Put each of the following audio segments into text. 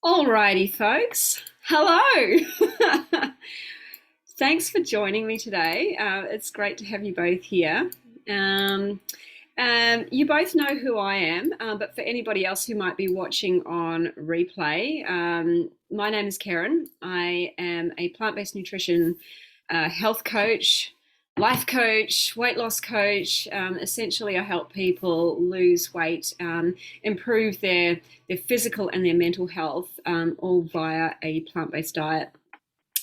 Alrighty, folks. Hello. Thanks for joining me today. It's great to have you both here. Um, you both know who I am, but for anybody else who might be watching on replay, my name is Karen. I am a plant-based nutrition health coach, life coach, weight loss coach. Essentially, I help people lose weight, improve their physical and their mental health, all via a plant-based diet.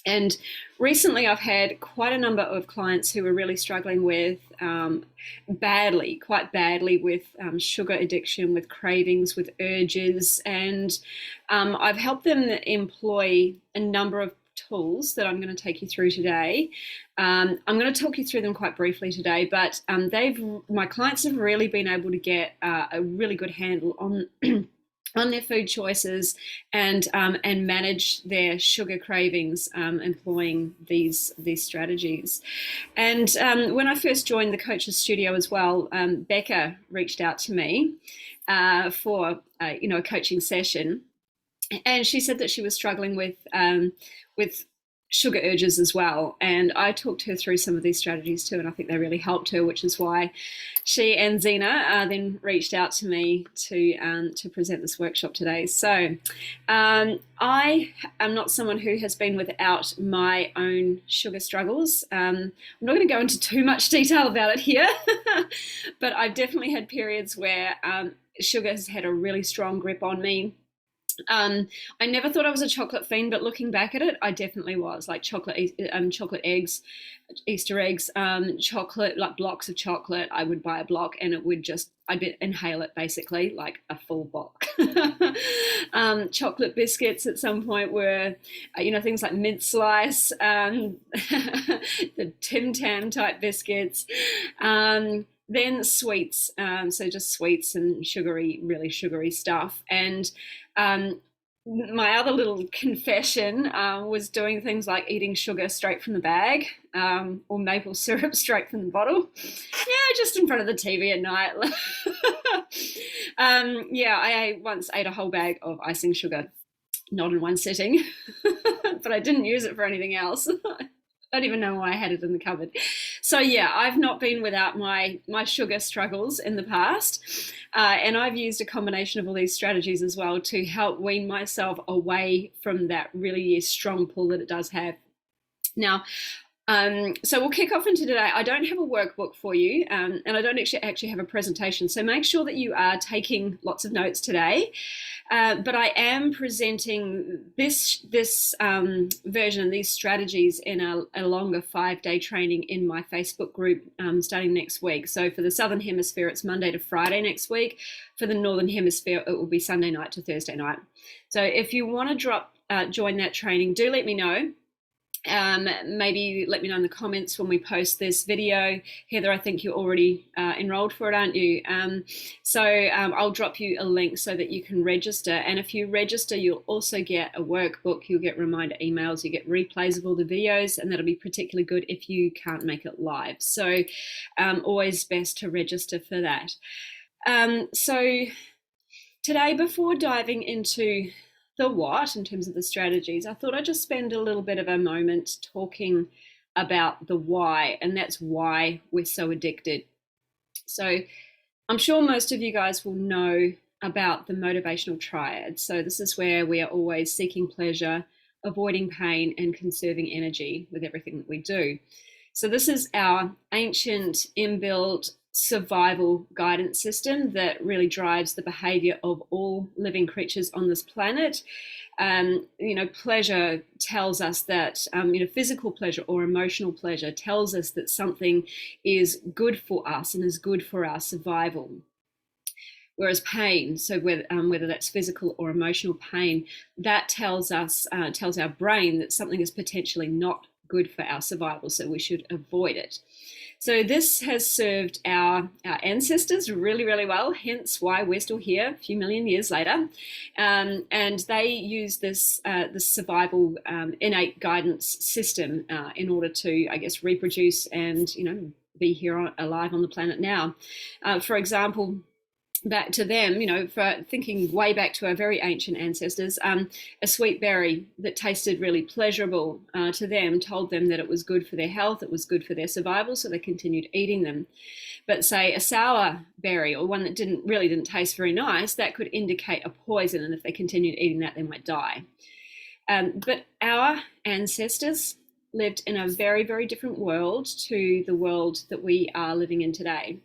And recently, I've had quite a number of clients who are really struggling with quite badly, with sugar addiction, with cravings, with urges. And I've helped them employ a number of tools that I'm going to take you through today. I'm going to talk you through them quite briefly today, but my clients have really been able to get a really good handle on on their food choices and manage their sugar cravings, employing these strategies. And when I first joined the Coach's Studio as well, Becca reached out to me for a coaching session, and she said that she was struggling with sugar urges as well. And I talked her through some of these strategies too, and I think they really helped her, which is why she and Zena then reached out to me to present this workshop today. So I am not someone who has been without my own sugar struggles. I'm not going to go into too much detail about it here, but I've definitely had periods where sugar has had a really strong grip on me. I never thought I was a chocolate fiend, but looking back at it, I definitely was. Like chocolate eggs, Easter eggs, chocolate, like blocks of chocolate. I would buy a block, and I'd inhale it basically, like a full block. Chocolate biscuits at some point were, things like mint slice, the Tim Tam type biscuits. Then sweets, so just sweets and really sugary stuff. And my other little confession was doing things like eating sugar straight from the bag, or maple syrup straight from the bottle. Yeah, just in front of the TV at night. I once ate a whole bag of icing sugar, not in one sitting, but I didn't use it for anything else. I don't even know why I had it in the cupboard. So yeah, I've not been without my sugar struggles in the past, and I've used a combination of all these strategies as well to help wean myself away from that really strong pull that it does have. Now, so we'll kick off into today. I don't have a workbook for you, and I don't actually have a presentation. So make sure that you are taking lots of notes today. But I am presenting this version, these strategies, in a longer 5-day training in my Facebook group starting next week. So for the Southern Hemisphere, it's Monday to Friday next week. For the Northern Hemisphere, it will be Sunday night to Thursday night. So if you want to join that training, do let me know. Maybe let me know in the comments when we post this video. Heather, I think you're already enrolled for it, aren't you? So I'll drop you a link so that you can register. And if you register, you'll also get a workbook. You'll get reminder emails. You get replays of all the videos, and that'll be particularly good if you can't make it live. So always best to register for that. So today, before diving into the what in terms of the strategies, I thought I'd just spend a little bit of a moment talking about the why, and that's why we're so addicted. So I'm sure most of you guys will know about the motivational triad. So this is where we are always seeking pleasure, avoiding pain, and conserving energy with everything that we do. So this is our ancient inbuilt survival guidance system that really drives the behavior of all living creatures on this planet. Pleasure tells us that, physical pleasure or emotional pleasure tells us that something is good for us and is good for our survival. Whereas pain, so whether that's physical or emotional pain, that tells our brain that something is potentially not good for our survival, so we should avoid it. So this has served our ancestors really, really well, hence why we're still here a few million years later. And they use this survival innate guidance system in order to, I guess, reproduce and, be here alive on the planet now. For example, back to them, for thinking way back to our very ancient ancestors, a sweet berry that tasted really pleasurable to them told them that it was good for their health, it was good for their survival, so they continued eating them. But say a sour berry, or one that didn't taste very nice, that could indicate a poison, and if they continued eating that, they might die. But our ancestors lived in a very, very different world to the world that we are living in today.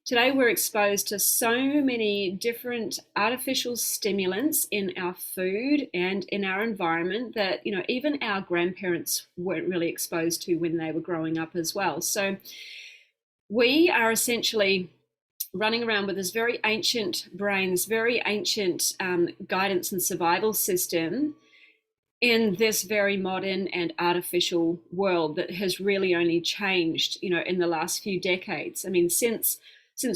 Today, we're exposed to so many different artificial stimulants in our food and in our environment that, even our grandparents weren't really exposed to when they were growing up as well. So we are essentially running around with this very ancient brain, this very ancient guidance and survival system in this very modern and artificial world that has really only changed, in the last few decades. I mean, since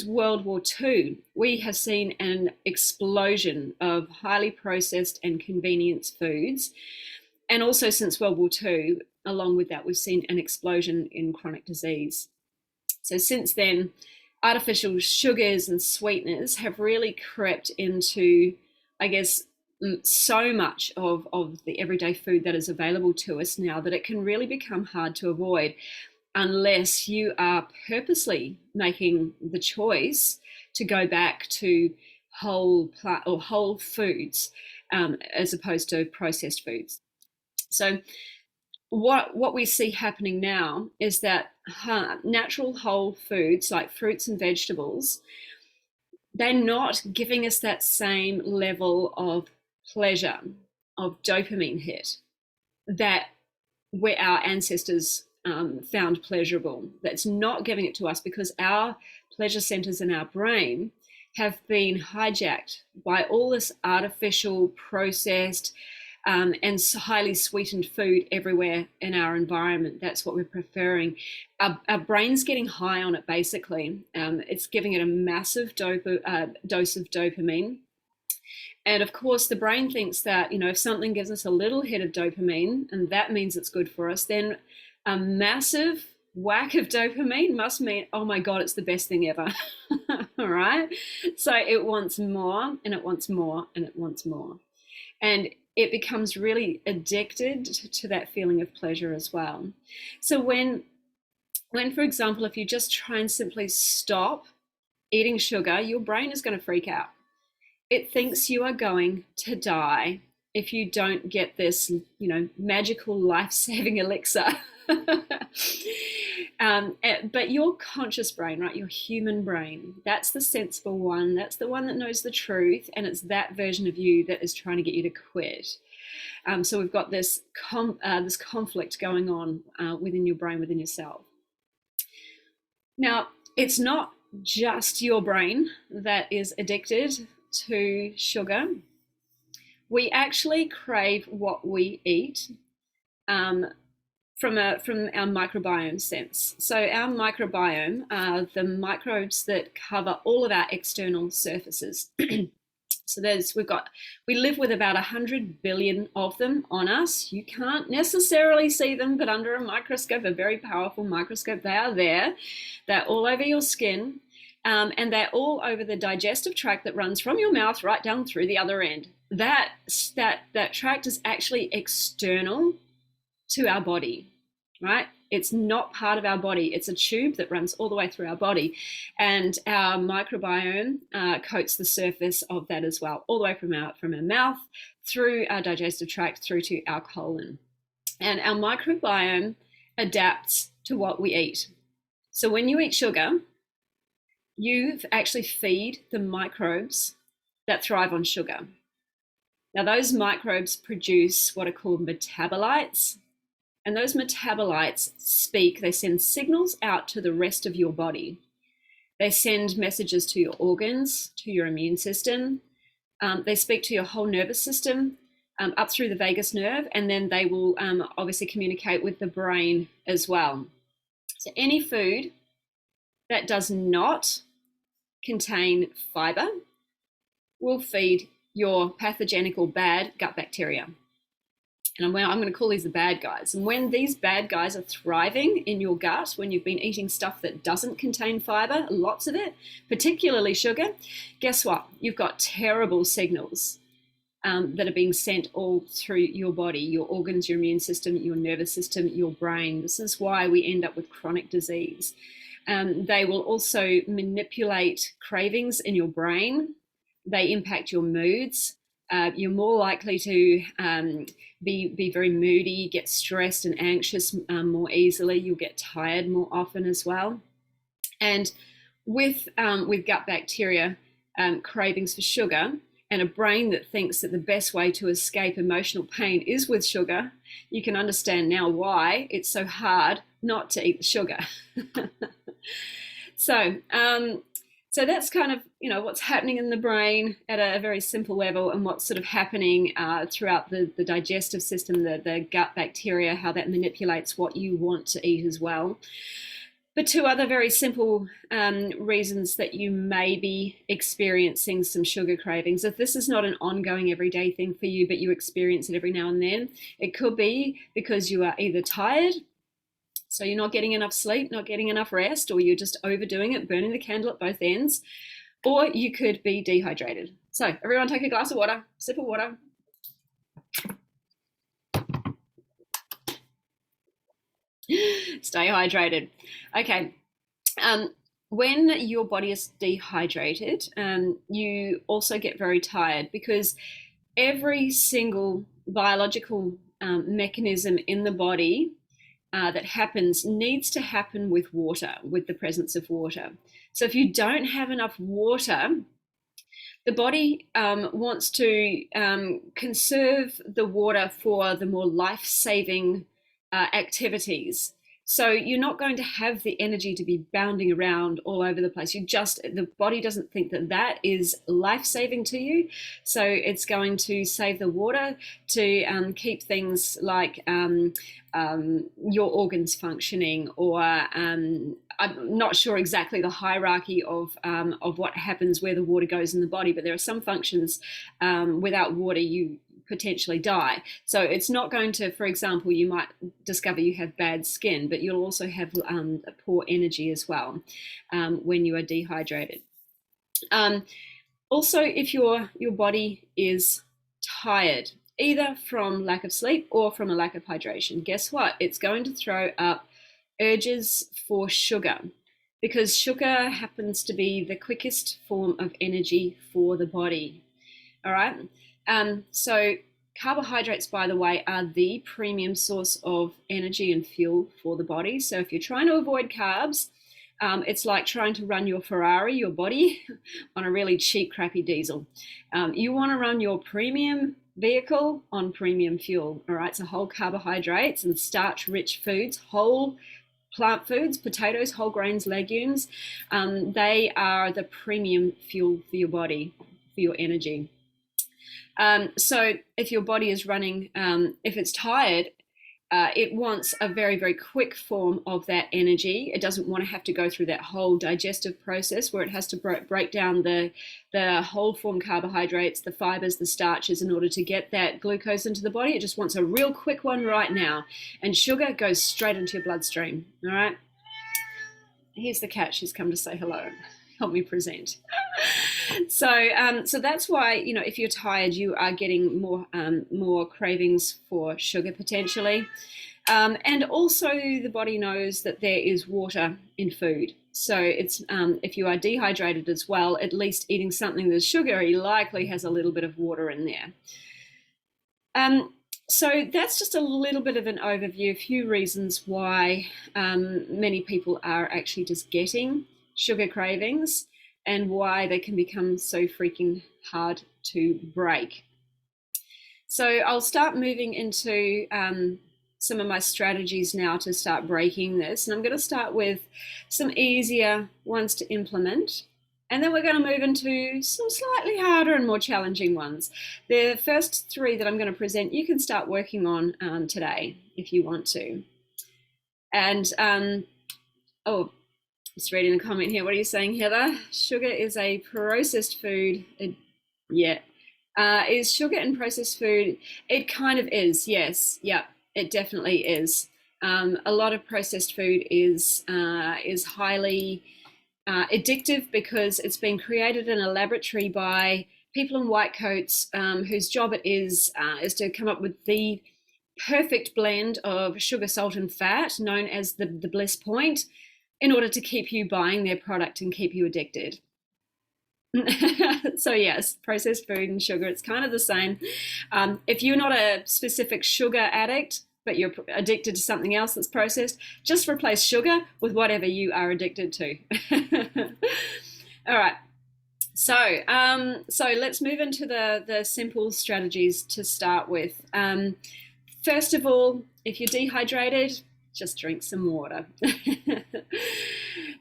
World War II, we have seen an explosion of highly processed and convenience foods. And also since World War II, along with that, we've seen an explosion in chronic disease. So since then, artificial sugars and sweeteners have really crept into, I guess, so much of the everyday food that is available to us now that it can really become hard to avoid, unless you are purposely making the choice to go back to whole foods as opposed to processed foods. So what we see happening now is that natural whole foods like fruits and vegetables, they're not giving us that same level of pleasure, of dopamine hit that where our ancestors found pleasurable. That's not giving it to us because our pleasure centers in our brain have been hijacked by all this artificial, processed, and highly sweetened food everywhere in our environment. That's what we're preferring. Our brain's getting high on it, basically. It's giving it a massive dose of dopamine. And of course, the brain thinks that, if something gives us a little hit of dopamine, and that means it's good for us, then a massive whack of dopamine must mean, oh my God, it's the best thing ever. All right. So it wants more and it wants more and it wants more. And it becomes really addicted to that feeling of pleasure as well. So when, for example, if you just try and simply stop eating sugar, your brain is going to freak out. It thinks you are going to die if you don't get this, magical life-saving elixir. But your conscious brain, right, your human brain, that's the sensible one. That's the one that knows the truth, and it's that version of you that is trying to get you to quit. So we've got this conflict going on within your brain, within yourself. Now, it's not just your brain that is addicted to sugar. We actually crave what we eat from our microbiome sense. So our microbiome are the microbes that cover all of our external surfaces. So we live with about 100 billion of them on us. You can't necessarily see them, but under a microscope, a very powerful microscope, they are there. They're all over your skin, and they're all over the digestive tract that runs from your mouth right down through the other end. That tract is actually external to our body, right? It's not part of our body. It's a tube that runs all the way through our body. And our microbiome coats the surface of that as well, all the way from our mouth, through our digestive tract, through to our colon. And our microbiome adapts to what we eat. So when you eat sugar, you actually feed the microbes that thrive on sugar. Now, those microbes produce what are called metabolites. And those metabolites they send signals out to the rest of your body. They send messages to your organs, to your immune system. They speak to your whole nervous system up through the vagus nerve, and then they will obviously communicate with the brain as well. So any food that does not contain fiber will feed your pathogenic or bad gut bacteria. And I'm going to call these the bad guys. And when these bad guys are thriving in your gut, when you've been eating stuff that doesn't contain fiber, lots of it, particularly sugar, guess what? You've got terrible signals that are being sent all through your body, your organs, your immune system, your nervous system, your brain. This is why we end up with chronic disease. They will also manipulate cravings in your brain. They impact your moods. You're more likely to be very moody, get stressed and anxious more easily. You'll get tired more often as well. And with gut bacteria, cravings for sugar, and a brain that thinks that the best way to escape emotional pain is with sugar, you can understand now why it's so hard not to eat the sugar. So that's kind of, what's happening in the brain at a very simple level, and what's sort of happening throughout the digestive system, the gut bacteria, how that manipulates what you want to eat as well. But two other very simple reasons that you may be experiencing some sugar cravings. If this is not an ongoing everyday thing for you, but you experience it every now and then, it could be because you are either tired, so you're not getting enough sleep, not getting enough rest, or you're just overdoing it, burning the candle at both ends, or you could be dehydrated. So everyone take a glass of water, sip of water. Stay hydrated. Okay. When your body is dehydrated, you also get very tired, because every single biological mechanism in the body that happens needs to happen with water, with the presence of water. So if you don't have enough water, the body wants to conserve the water for the more life-saving activities. So you're not going to have the energy to be bounding around all over the place. The body doesn't think that is life-saving to you. So it's going to save the water to keep things like your organs functioning, or I'm not sure exactly the hierarchy of what happens where the water goes in the body, but there are some functions without water you potentially die. So it's not going to, for example, you might discover you have bad skin, but you'll also have poor energy as well when you are dehydrated. Also, if your body is tired, either from lack of sleep or from a lack of hydration, guess what? It's going to throw up urges for sugar, because sugar happens to be the quickest form of energy for the body. All right. So carbohydrates, by the way, are the premium source of energy and fuel for the body. So if you're trying to avoid carbs, it's like trying to run your Ferrari, your body, on a really cheap, crappy diesel. You want to run your premium vehicle on premium fuel. All right. So whole carbohydrates and starch-rich foods, whole plant foods, potatoes, whole grains, legumes, they are the premium fuel for your body, for your energy. So if your body is running, if it's tired, it wants a very, very quick form of that energy. It doesn't want to have to go through that whole digestive process where it has to break down the whole form carbohydrates, the fibers, the starches, in order to get that glucose into the body. It just wants a real quick one right now. And sugar goes straight into your bloodstream. All right. Here's the cat. She's come to say hello. Help me present. So that's why, if you're tired, you are getting more cravings for sugar potentially. And also the body knows that there is water in food. So it's if you are dehydrated as well, at least eating something that's sugary likely has a little bit of water in there. So that's just a little bit of an overview, a few reasons why many people are actually just getting sugar cravings, and why they can become so freaking hard to break. So I'll start moving into some of my strategies now to start breaking this. And I'm going to start with some easier ones to implement. And then we're going to move into some slightly harder and more challenging ones. The first three that I'm going to present, you can start working on today if you want to. And, just reading the comment here. What are you saying, Heather? Sugar is a processed food. Yeah, Is sugar in processed food? It kind of is, yes. Yeah, it definitely is. A lot of processed food is highly addictive because it's been created in a laboratory by people in white coats whose job it is to come up with the perfect blend of sugar, salt, and fat, known as the bliss point, in order to keep you buying their product and keep you addicted. So yes, processed food and sugar, it's kind of the same. If you're not a specific sugar addict, but you're addicted to something else that's processed, just replace sugar with whatever you are addicted to. All right. So let's move into the simple strategies to start with. First of all, if you're dehydrated, just drink some water.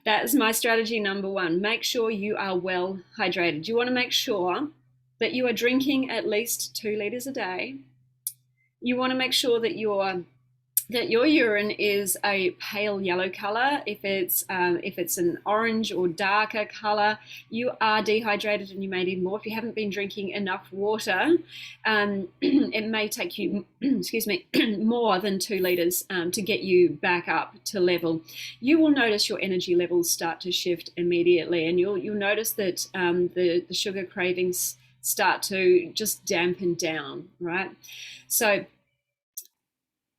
That's my strategy number one. Make sure you are well hydrated. You want to make sure that you are drinking at least 2 liters a day. You want to make sure that your urine is a pale yellow color. If it's an orange or darker color, you are dehydrated and you may need more. If you haven't been drinking enough water, it may take you, excuse me, more than 2 liters to get you back up to level. You will notice your energy levels start to shift immediately, and you'll notice that the sugar cravings start to just dampen down, right? So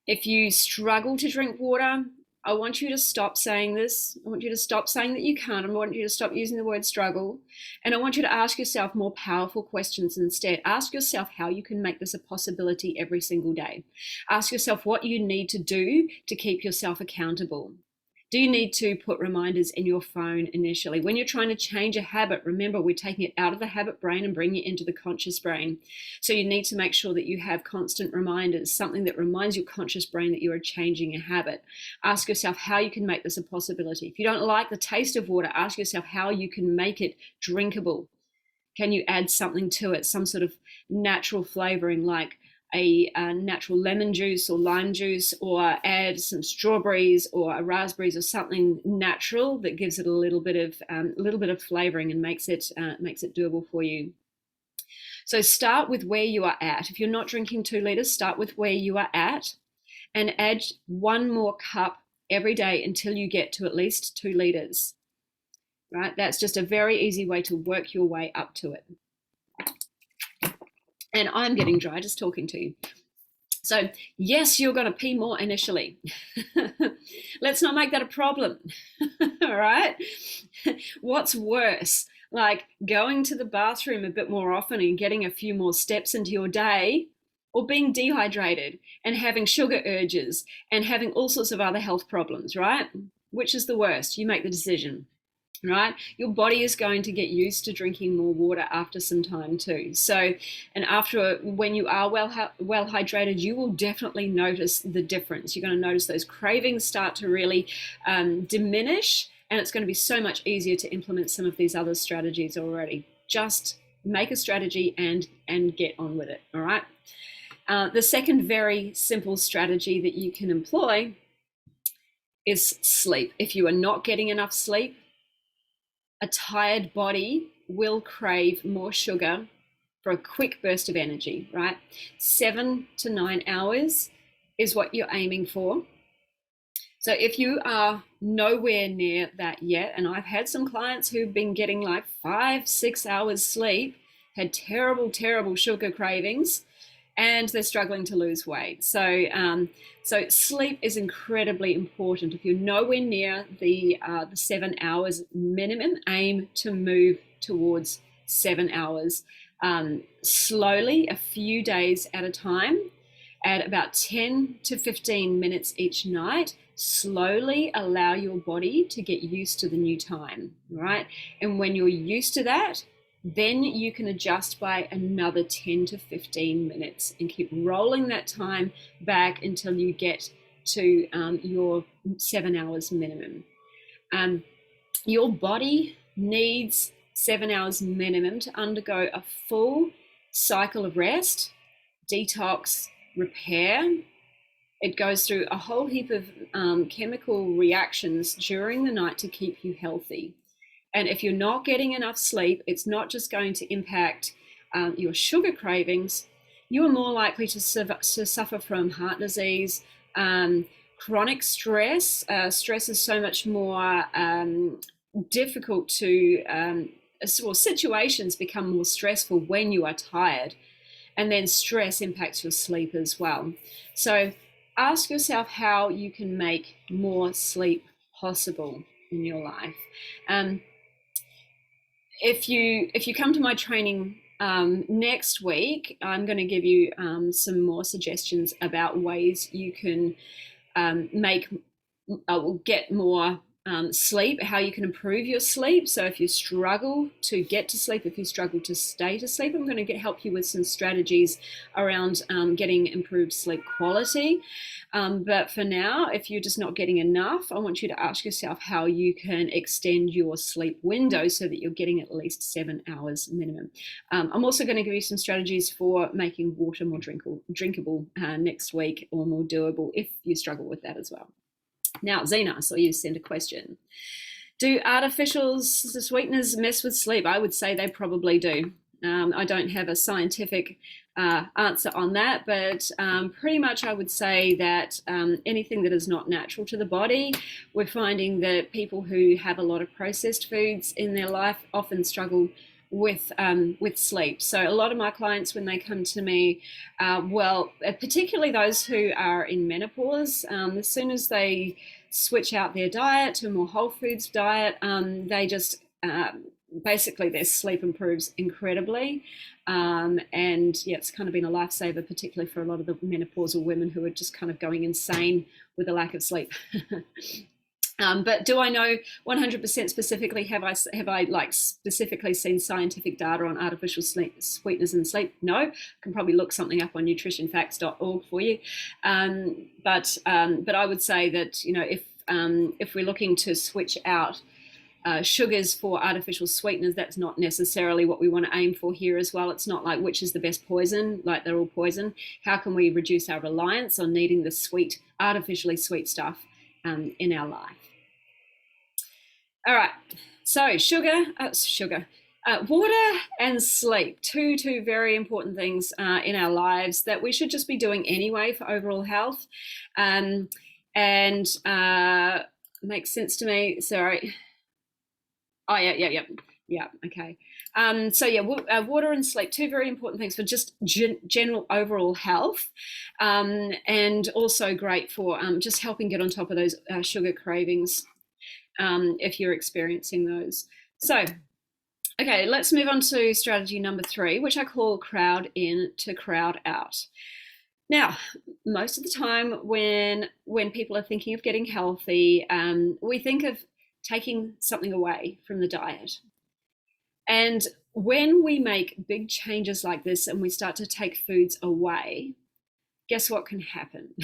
if you struggle to drink water, I want you to stop saying this. I want you to stop saying that you can't. I want you to stop using the word struggle. And I want you to ask yourself more powerful questions instead. Ask yourself how you can make this a possibility every single day. Ask yourself what you need to do to keep yourself accountable. Do you need to put reminders in your phone initially? When you're trying to change a habit, remember, we're taking it out of the habit brain and bringing it into the conscious brain. So you need to make sure that you have constant reminders, something that reminds your conscious brain that you are changing a habit. Ask yourself how you can make this a possibility. If you don't like the taste of water, ask yourself how you can make it drinkable. Can you add something to it, some sort of natural flavoring, like a natural lemon juice or lime juice, or add some strawberries or raspberries or something natural that gives it a little bit of flavoring and makes it doable for you. So start with where you are at. If you're not drinking 2 liters, start with where you are at and add 1 more cup every day until you get to at least 2 liters. Right? That's just a very easy way to work your way up to it. And I'm getting dry just talking to you. So yes, you're going to pee more initially. Let's not make that a problem. All right. What's worse, like going to the bathroom a bit more often and getting a few more steps into your day, or being dehydrated and having sugar urges and having all sorts of other health problems, right? Which is the worst? You make the decision. Right, your body is going to get used to drinking more water after some time too. So, and when you are well hydrated, you will definitely notice the difference. You're going to notice those cravings start to really diminish, and it's going to be so much easier to implement some of these other strategies already. Just make a strategy and get on with it. All right. The second very simple strategy that you can employ is sleep. If you are not getting enough sleep, a tired body will crave more sugar for a quick burst of energy, right? 7 to 9 hours is what you're aiming for. So if you are nowhere near that yet, and I've had some clients who've been getting like 5-6 hours sleep, had terrible sugar cravings, and they're struggling to lose weight. So sleep is incredibly important. If you're nowhere near the 7 hours minimum, aim to move towards 7 hours slowly, a few days at a time, at about 10 to 15 minutes each night. Slowly allow your body to get used to the new time, right? And when you're used to that, then you can adjust by another 10 to 15 minutes and keep rolling that time back until you get to your 7 hours minimum. Your body needs 7 hours minimum to undergo a full cycle of rest, detox, repair. It goes through a whole heap of chemical reactions during the night to keep you healthy. And if you're not getting enough sleep, it's not just going to impact your sugar cravings, you are more likely to suffer from heart disease, chronic stress. Stress is so much more difficult to, well, situations become more stressful when you are tired, and then stress impacts your sleep as well. So ask yourself how you can make more sleep possible in your life. If you come to my training next week, I'm going to give you some more suggestions about ways you can get more sleep, how you can improve your sleep. So if you struggle to get to sleep, if you struggle to stay to sleep, I'm going to help you with some strategies around getting improved sleep quality. But for now, if you're just not getting enough, I want you to ask yourself how you can extend your sleep window so that you're getting at least 7 hours minimum. I'm also going to give you some strategies for making water more drinkable next week, or more doable if you struggle with that as well. Now, Zena, I saw you send a question. Do artificial sweeteners mess with sleep? I would say they probably do. I don't have a scientific answer on that, but pretty much I would say that anything that is not natural to the body, we're finding that people who have a lot of processed foods in their life often struggle with sleep. So a lot of my clients, when they come to me, particularly those who are in menopause, as soon as they switch out their diet to a more whole foods diet, they just basically their sleep improves incredibly. And yeah, it's kind of been a lifesaver, particularly for a lot of the menopausal women who are just kind of going insane with a lack of sleep. But do I know 100% specifically? Have I like specifically seen scientific data on artificial sweeteners in sleep? No. I can probably look something up on nutritionfacts.org for you. But I would say that, you know, if we're looking to switch out sugars for artificial sweeteners, that's not necessarily what we want to aim for here as well. It's not like which is the best poison, like they're all poison. How can we reduce our reliance on needing the sweet, artificially sweet stuff in our life? All right, so water and sleep, two very important things in our lives that we should just be doing anyway for overall health, and makes sense to me. Sorry. Oh yeah. Okay. So yeah, water and sleep, two very important things for just general overall health, and also great for just helping get on top of those sugar cravings if you're experiencing those. So, okay, let's move on to strategy number 3, which I call crowd in to crowd out. Now, most of the time when people are thinking of getting healthy, we think of taking something away from the diet. And when we make big changes like this and we start to take foods away, guess what can happen?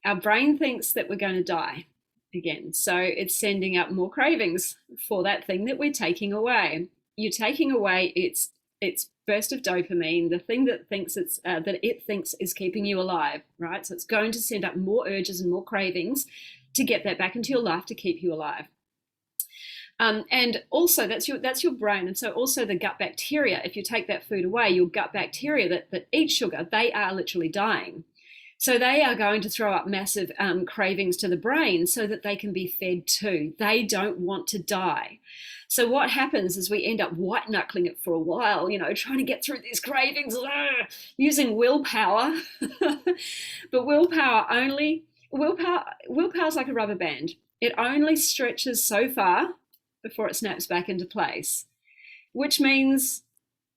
Our brain thinks that we're going to die again. So it's sending up more cravings for that thing that we're taking away. You're taking away its burst of dopamine, the thing that it thinks is keeping you alive, right? So it's going to send up more urges and more cravings to get that back into your life to keep you alive. And also that's your brain. And so also the gut bacteria, if you take that food away, your gut bacteria that eat sugar, they are literally dying. So they are going to throw up massive cravings to the brain so that they can be fed too. They don't want to die. So what happens is we end up white knuckling it for a while, you know, trying to get through these cravings, using willpower. But willpower is like a rubber band. It only stretches so far before it snaps back into place, which means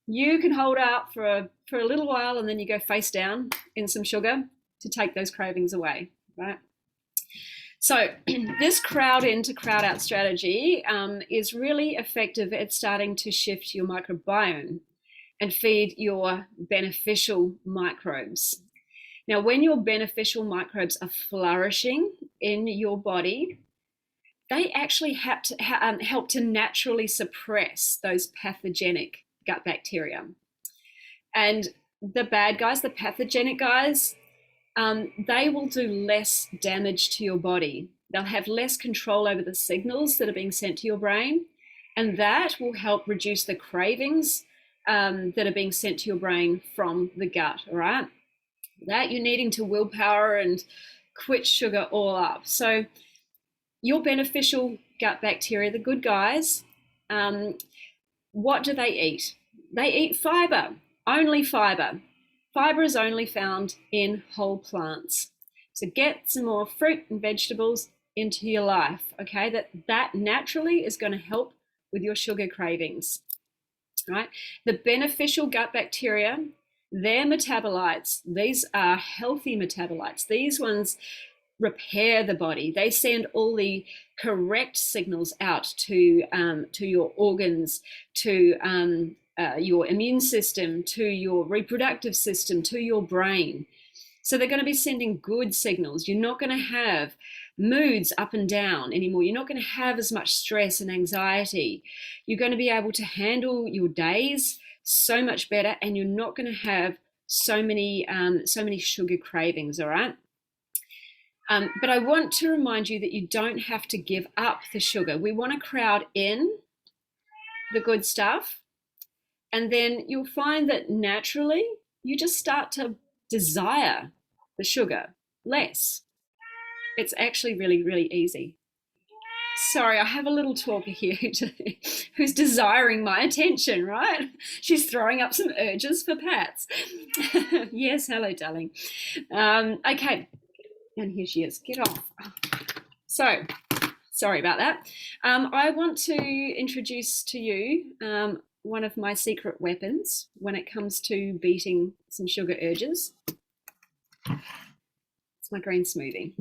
you can hold out for a little while and then you go face down in some sugar to take those cravings away, right? So this crowd in to crowd out strategy is really effective at starting to shift your microbiome and feed your beneficial microbes. Now, when your beneficial microbes are flourishing in your body, they actually help to naturally suppress those pathogenic gut bacteria. And the bad guys, the pathogenic guys, they will do less damage to your body. They'll have less control over the signals that are being sent to your brain, and that will help reduce the cravings that are being sent to your brain from the gut, all right? Without you needing to willpower and quit sugar all up. So your beneficial gut bacteria, the good guys, what do they eat? They eat fiber, only fiber. Fiber is only found in whole plants. So get some more fruit and vegetables into your life, okay? That naturally is going to help with your sugar cravings, right? The beneficial gut bacteria, they're metabolites. These are healthy metabolites. These ones repair the body. They send all the correct signals out to your organs, to your immune system, to your reproductive system, to your brain. So they're going to be sending good signals. You're not going to have moods up and down anymore. You're not going to have as much stress and anxiety. You're going to be able to handle your days so much better, and you're not going to have so many sugar cravings, all right? But I want to remind you that you don't have to give up the sugar. We want to crowd in the good stuff, and then you'll find that naturally you just start to desire the sugar less. It's actually really, really easy. Sorry, I have a little talker here who's desiring my attention, right? She's throwing up some urges for pats. Yes, hello, darling. Okay, and here she is. Get off. So, sorry about that. I want to introduce to you one of my secret weapons when it comes to beating some sugar urges. It's my green smoothie,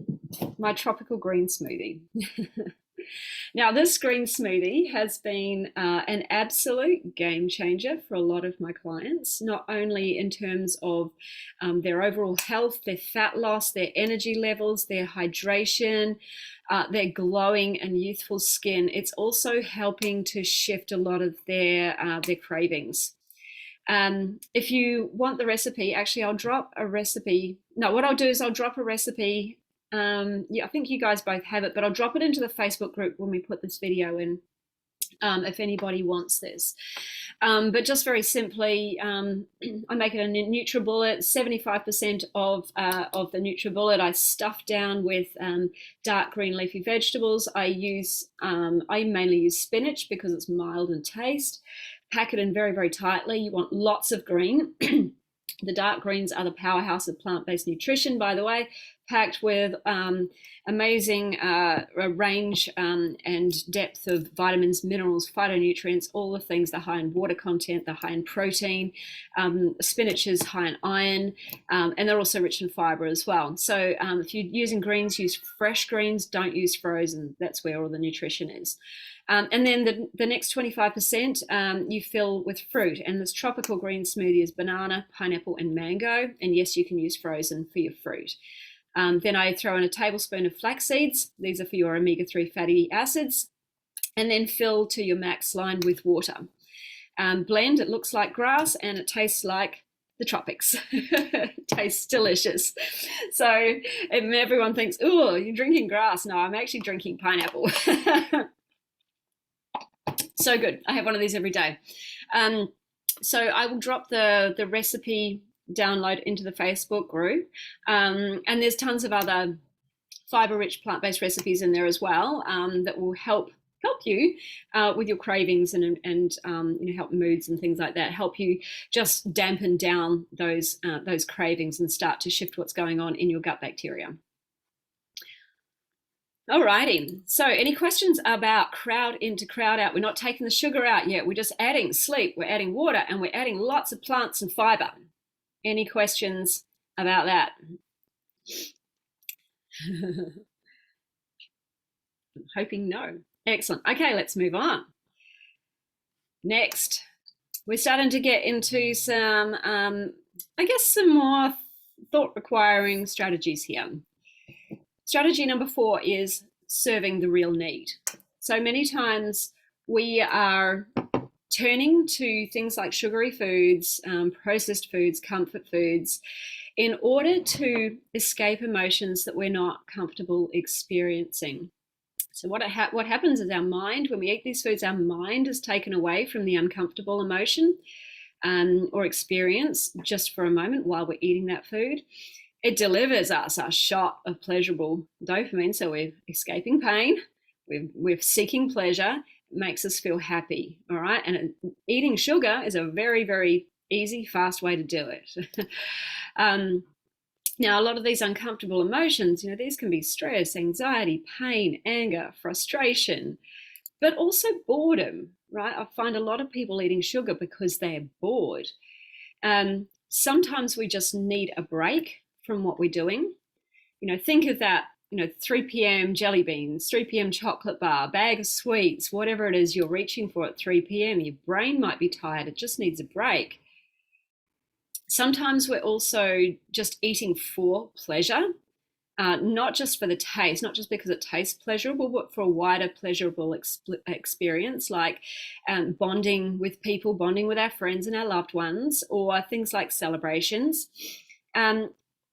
my tropical green smoothie. Now, this green smoothie has been an absolute game changer for a lot of my clients, not only in terms of their overall health, their fat loss, their energy levels, their hydration, their glowing and youthful skin. It's also helping to shift a lot of their cravings. If you want the recipe, actually, I'll drop a recipe. No, what I'll do is I'll drop a recipe. Yeah, I think you guys both have it, but I'll drop it into the Facebook group when we put this video in, if anybody wants this. But just very simply, I make it a NutriBullet. 75% of the NutriBullet I stuff down with dark green leafy vegetables. I mainly use spinach because it's mild in taste. Pack it in very, very tightly. You want lots of green. The dark greens are the powerhouse of plant-based nutrition, by the way, packed with amazing range and depth of vitamins, minerals, phytonutrients, all the things. They're high in water content, they're high in protein. Spinach is high in iron, and they're also rich in fiber as well. So if you're using greens, use fresh greens, don't use frozen. That's where all the nutrition is. And then the next 25% you fill with fruit. And this tropical green smoothie is banana, pineapple, and mango. And yes, you can use frozen for your fruit. Then I throw in a tablespoon of flax seeds. These are for your omega-3 fatty acids. And then fill to your max line with water. Blend, it looks like grass and it tastes like the tropics. It tastes delicious. So everyone thinks, oh, you're drinking grass. No, I'm actually drinking pineapple. So good. I have one of these every day. So I will drop the recipe download into the Facebook group. And there's tons of other fiber-rich plant-based recipes in there as well that will help you with your cravings and help moods and things like that. Help you just dampen down those cravings and start to shift what's going on in your gut bacteria. Alrighty, so any questions about crowd in to crowd out? We're not taking the sugar out yet. We're just adding sleep, we're adding water, and we're adding lots of plants and fiber. Any questions about that? I'm hoping no. Excellent. Okay, let's move on. Next, we're starting to get into some, some more thought-requiring strategies here. Strategy number 4 is serving the real need. So many times we are turning to things like sugary foods, processed foods, comfort foods, in order to escape emotions that we're not comfortable experiencing. So what happens is our mind, when we eat these foods, our mind is taken away from the uncomfortable emotion. or experience just for a moment while we're eating that food, it delivers us a shot of pleasurable dopamine. So we're escaping pain, we're seeking pleasure. It makes us feel happy. All right. And eating sugar is a very, very easy, fast way to do it. Now, a lot of these uncomfortable emotions, these can be stress, anxiety, pain, anger, frustration, but also boredom, right? I find a lot of people eating sugar because they're bored. Sometimes we just need a break from what we're doing. Think of that, 3 p.m. jelly beans, 3 p.m. chocolate bar, bag of sweets, whatever it is you're reaching for at 3 p.m. Your brain might be tired. It just needs a break. Sometimes we're also just eating for pleasure, not just for the taste, not just because it tastes pleasurable, but for a wider pleasurable experience, like bonding with people, bonding with our friends and our loved ones, or things like celebrations.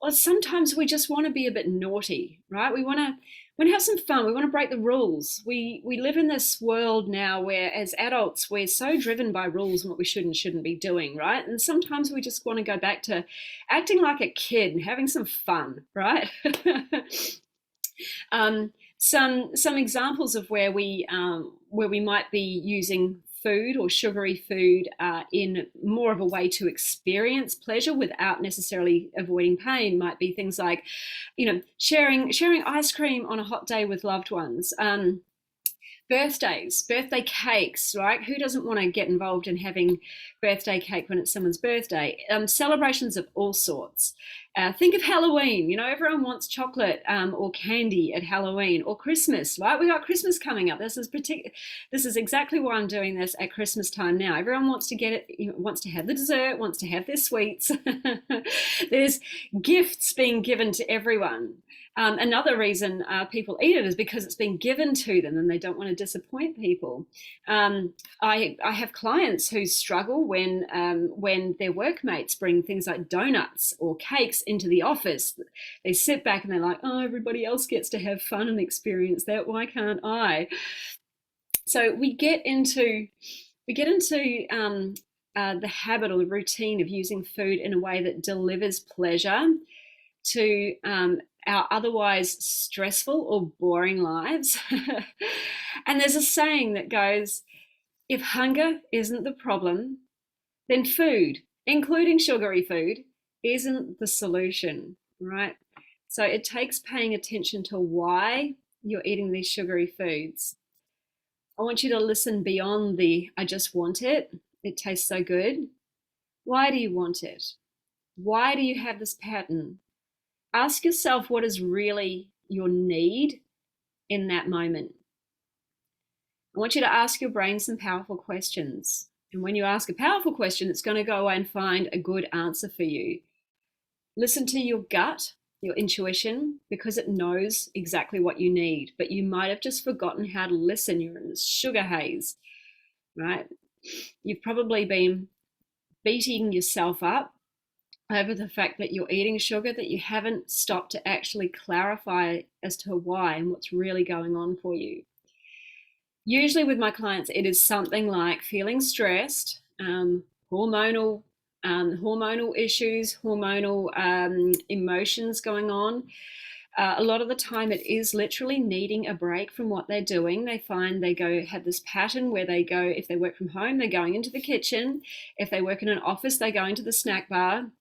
Or sometimes we just want to be a bit naughty, right? We want to have some fun. We want to break the rules. We live in this world now where, as adults, we're so driven by rules and what we should and shouldn't be doing, right? And sometimes we just want to go back to acting like a kid and having some fun, right? Some examples of where we might be using food or sugary food in more of a way to experience pleasure without necessarily avoiding pain might be things like, sharing ice cream on a hot day with loved ones. Birthdays, birthday cakes, right? Who doesn't want to get involved in having birthday cake when it's someone's birthday? Celebrations of all sorts. Think of Halloween. Everyone wants chocolate or candy at Halloween, or Christmas, right? We got Christmas coming up. This is exactly why I'm doing this at Christmas time now. Everyone wants to get it, wants to have the dessert, wants to have their sweets. There's gifts being given to everyone. Another reason people eat it is because it's been given to them and they don't want to disappoint people. I have clients who struggle when their workmates bring things like donuts or cakes into the office. They sit back and they're like, oh, everybody else gets to have fun and experience that. Why can't I? So we get into the habit or the routine of using food in a way that delivers pleasure to our otherwise stressful or boring lives. And there's a saying that goes, if hunger isn't the problem, then food, including sugary food, isn't the solution, right? So it takes paying attention to why you're eating these sugary foods. I want you to listen beyond the, I just want it. It tastes so good. Why do you want it? Why do you have this pattern? Ask yourself what is really your need in that moment. I want you to ask your brain some powerful questions. And when you ask a powerful question, it's going to go away and find a good answer for you. Listen to your gut, your intuition, because it knows exactly what you need. But you might have just forgotten how to listen. You're in this sugar haze, right? You've probably been beating yourself up over the fact that you're eating sugar, that you haven't stopped to actually clarify as to why and what's really going on for you. Usually with my clients, it is something like feeling stressed, hormonal issues, hormonal emotions going on. A lot of the time it is literally needing a break from what they're doing. They find have this pattern where they go, if they work from home, they're going into the kitchen. If they work in an office, they go into the snack bar.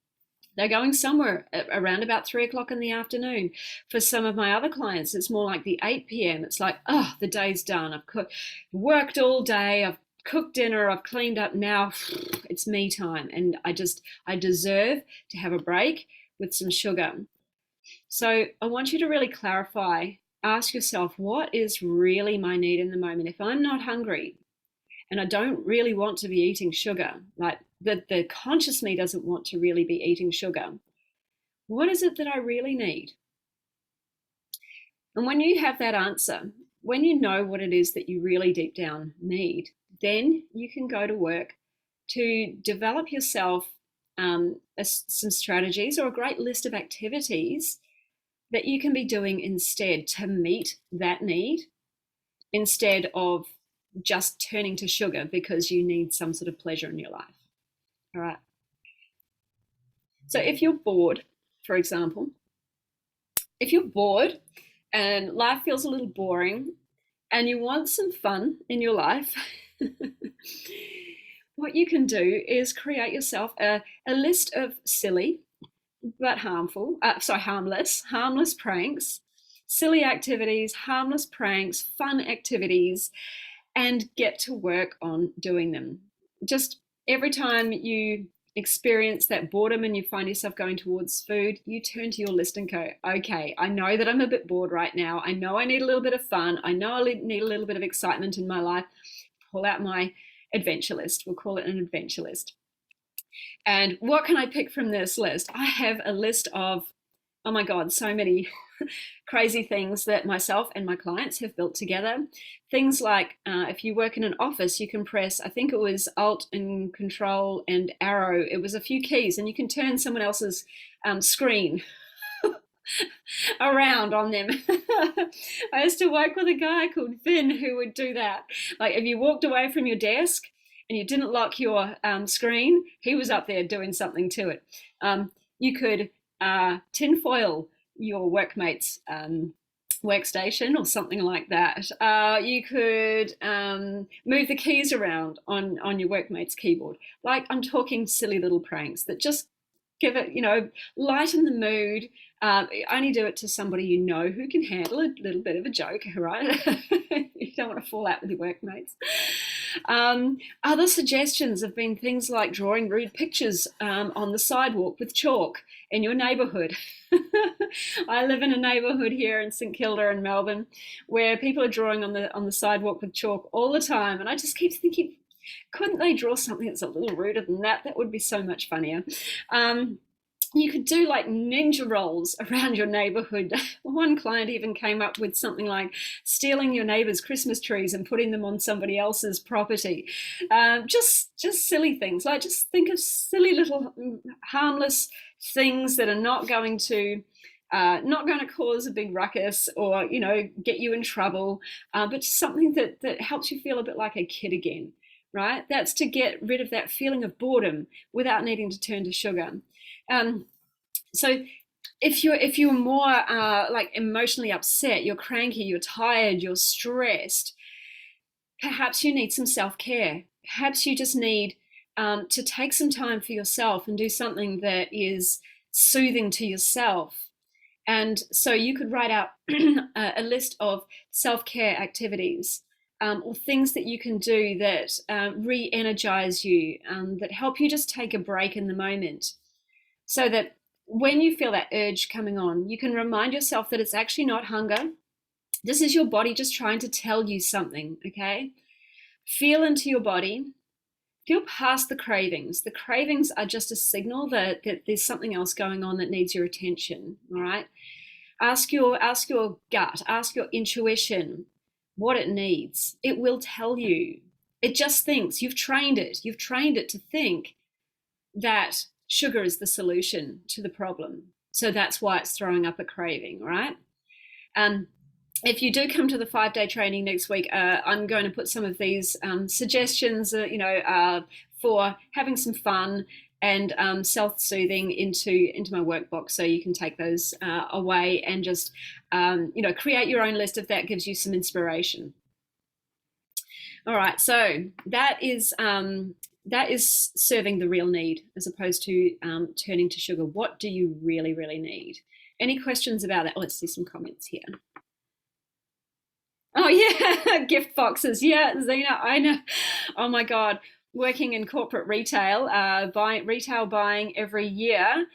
They're going somewhere around about 3 o'clock in the afternoon. For some of my other clients, it's more like the 8 p.m. It's like, oh, the day's done. I've worked all day. I've cooked dinner. I've cleaned up. Now it's me time. And I deserve to have a break with some sugar. So I want you to really clarify, ask yourself, what is really my need in the moment? If I'm not hungry and I don't really want to be eating sugar, like the conscious me doesn't want to really be eating sugar, what is it that I really need? And when you have that answer, when you know what it is that you really deep down need, then you can go to work to develop yourself some strategies or a great list of activities that you can be doing instead to meet that need, instead of just turning to sugar because you need some sort of pleasure in your life. All right. So if you're bored, for example, if you're bored and life feels a little boring and you want some fun in your life, what you can do is create yourself a list of silly but harmless pranks, silly activities, harmless pranks, fun activities, and get to work on doing them. Just every time you experience that boredom and you find yourself going towards food, you turn to your list and go, okay, I know that I'm a bit bored right now. I know I need a little bit of fun. I know I need a little bit of excitement in my life. Pull out my adventure list. We'll call it an adventure list. And what can I pick from this list? I have a list of, oh my God, so many crazy things that myself and my clients have built together. Things like if you work in an office, you can press, I think it was Alt and Control and Arrow. It was a few keys and you can turn someone else's screen around on them. I used to work with a guy called Finn who would do that. Like if you walked away from your desk and you didn't lock your screen, he was up there doing something to it. You could tinfoil your workmate's workstation or something like that. You could move the keys around on your workmate's keyboard. Like I'm talking silly little pranks that just give it, lighten the mood. Only do it to somebody you know who can handle a little bit of a joke, right? You don't want to fall out with your workmates. Other suggestions have been things like drawing rude pictures on the sidewalk with chalk in your neighbourhood. I live in a neighbourhood here in St Kilda in Melbourne where people are drawing on the sidewalk with chalk all the time, and I just keep thinking, couldn't they draw something that's a little ruder than that? That would be so much funnier. You could do like ninja rolls around your neighborhood. One client even came up with something like stealing your neighbor's Christmas trees and putting them on somebody else's property. Just silly things. Like just think of silly little harmless things that are not going to cause a big ruckus or get you in trouble, but something that helps you feel a bit like a kid again. Right? That's to get rid of that feeling of boredom without needing to turn to sugar. So if you're more like emotionally upset, you're cranky, you're tired, you're stressed, perhaps you need some self-care. Perhaps you just need to take some time for yourself and do something that is soothing to yourself. And so you could write out a list of self-care activities. Or things that you can do that re-energize you, that help you just take a break in the moment, so that when you feel that urge coming on, you can remind yourself that it's actually not hunger. This is your body just trying to tell you something, okay? Feel into your body. Feel past the cravings. The cravings are just a signal that there's something else going on that needs your attention, all right? Ask your gut, ask your intuition what it needs. It will tell you. It just thinks. You've trained it to think that sugar is the solution to the problem. So that's why it's throwing up a craving, right? If you do come to the 5-day training next week, I'm going to put some of these suggestions, for having some fun and self-soothing into my workbox, so you can take those away and just create your own list if that gives you some inspiration. All right, so that is serving the real need as opposed to turning to sugar. What do you really, really need? Any questions about that? Oh, let's see some comments here. Oh yeah, gift boxes. Yeah, Zena, I know. Oh my God. Working in corporate retail, retail buying every year,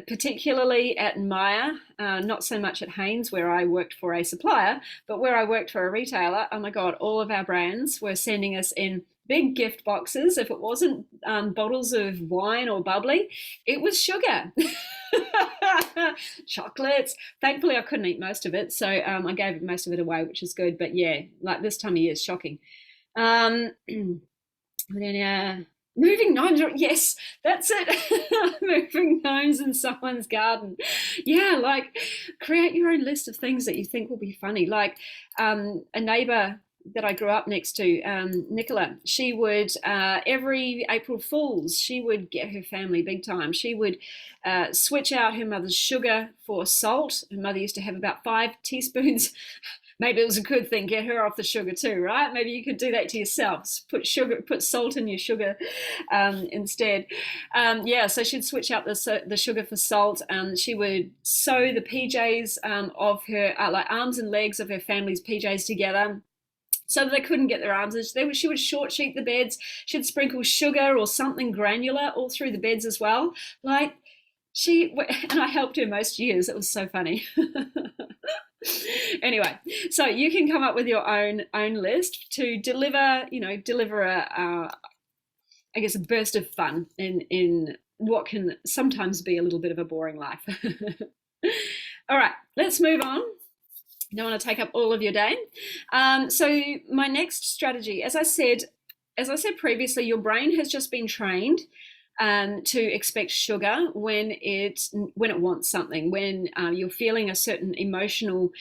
particularly at Myer, not so much at Haynes where I worked for a supplier, but where I worked for a retailer. Oh my God, all of our brands were sending us in big gift boxes. If it wasn't bottles of wine or bubbly, it was sugar. Chocolates. Thankfully, I couldn't eat most of it, so I gave most of it away, which is good. But yeah, like this time of year is shocking. Then moving gnomes. Yes, that's it. Moving gnomes in someone's garden. Yeah, like create your own list of things that you think will be funny. Like a neighbor that I grew up next to, Nicola, she would, every April Fools, she would get her family big time. She would switch out her mother's sugar for salt. Her mother used to have about 5 teaspoons. Maybe it was a good thing, get her off the sugar too, right? Maybe you could do that to yourself. Put salt in your sugar instead. Yeah, so she'd switch out the sugar for salt. She would sew the PJs of her, like arms and legs of her family's PJs together, so that they couldn't get their arms. She would short sheet the beds. She'd sprinkle sugar or something granular all through the beds as well. And I helped her most years. It was so funny. Anyway, so you can come up with your own list to deliver a I guess a burst of fun in what can sometimes be a little bit of a boring life. All right, let's move on. Don't want to take up all of your day. So my next strategy, as I said previously, your brain has just been trained to expect sugar when it wants something, when you're feeling a certain emotional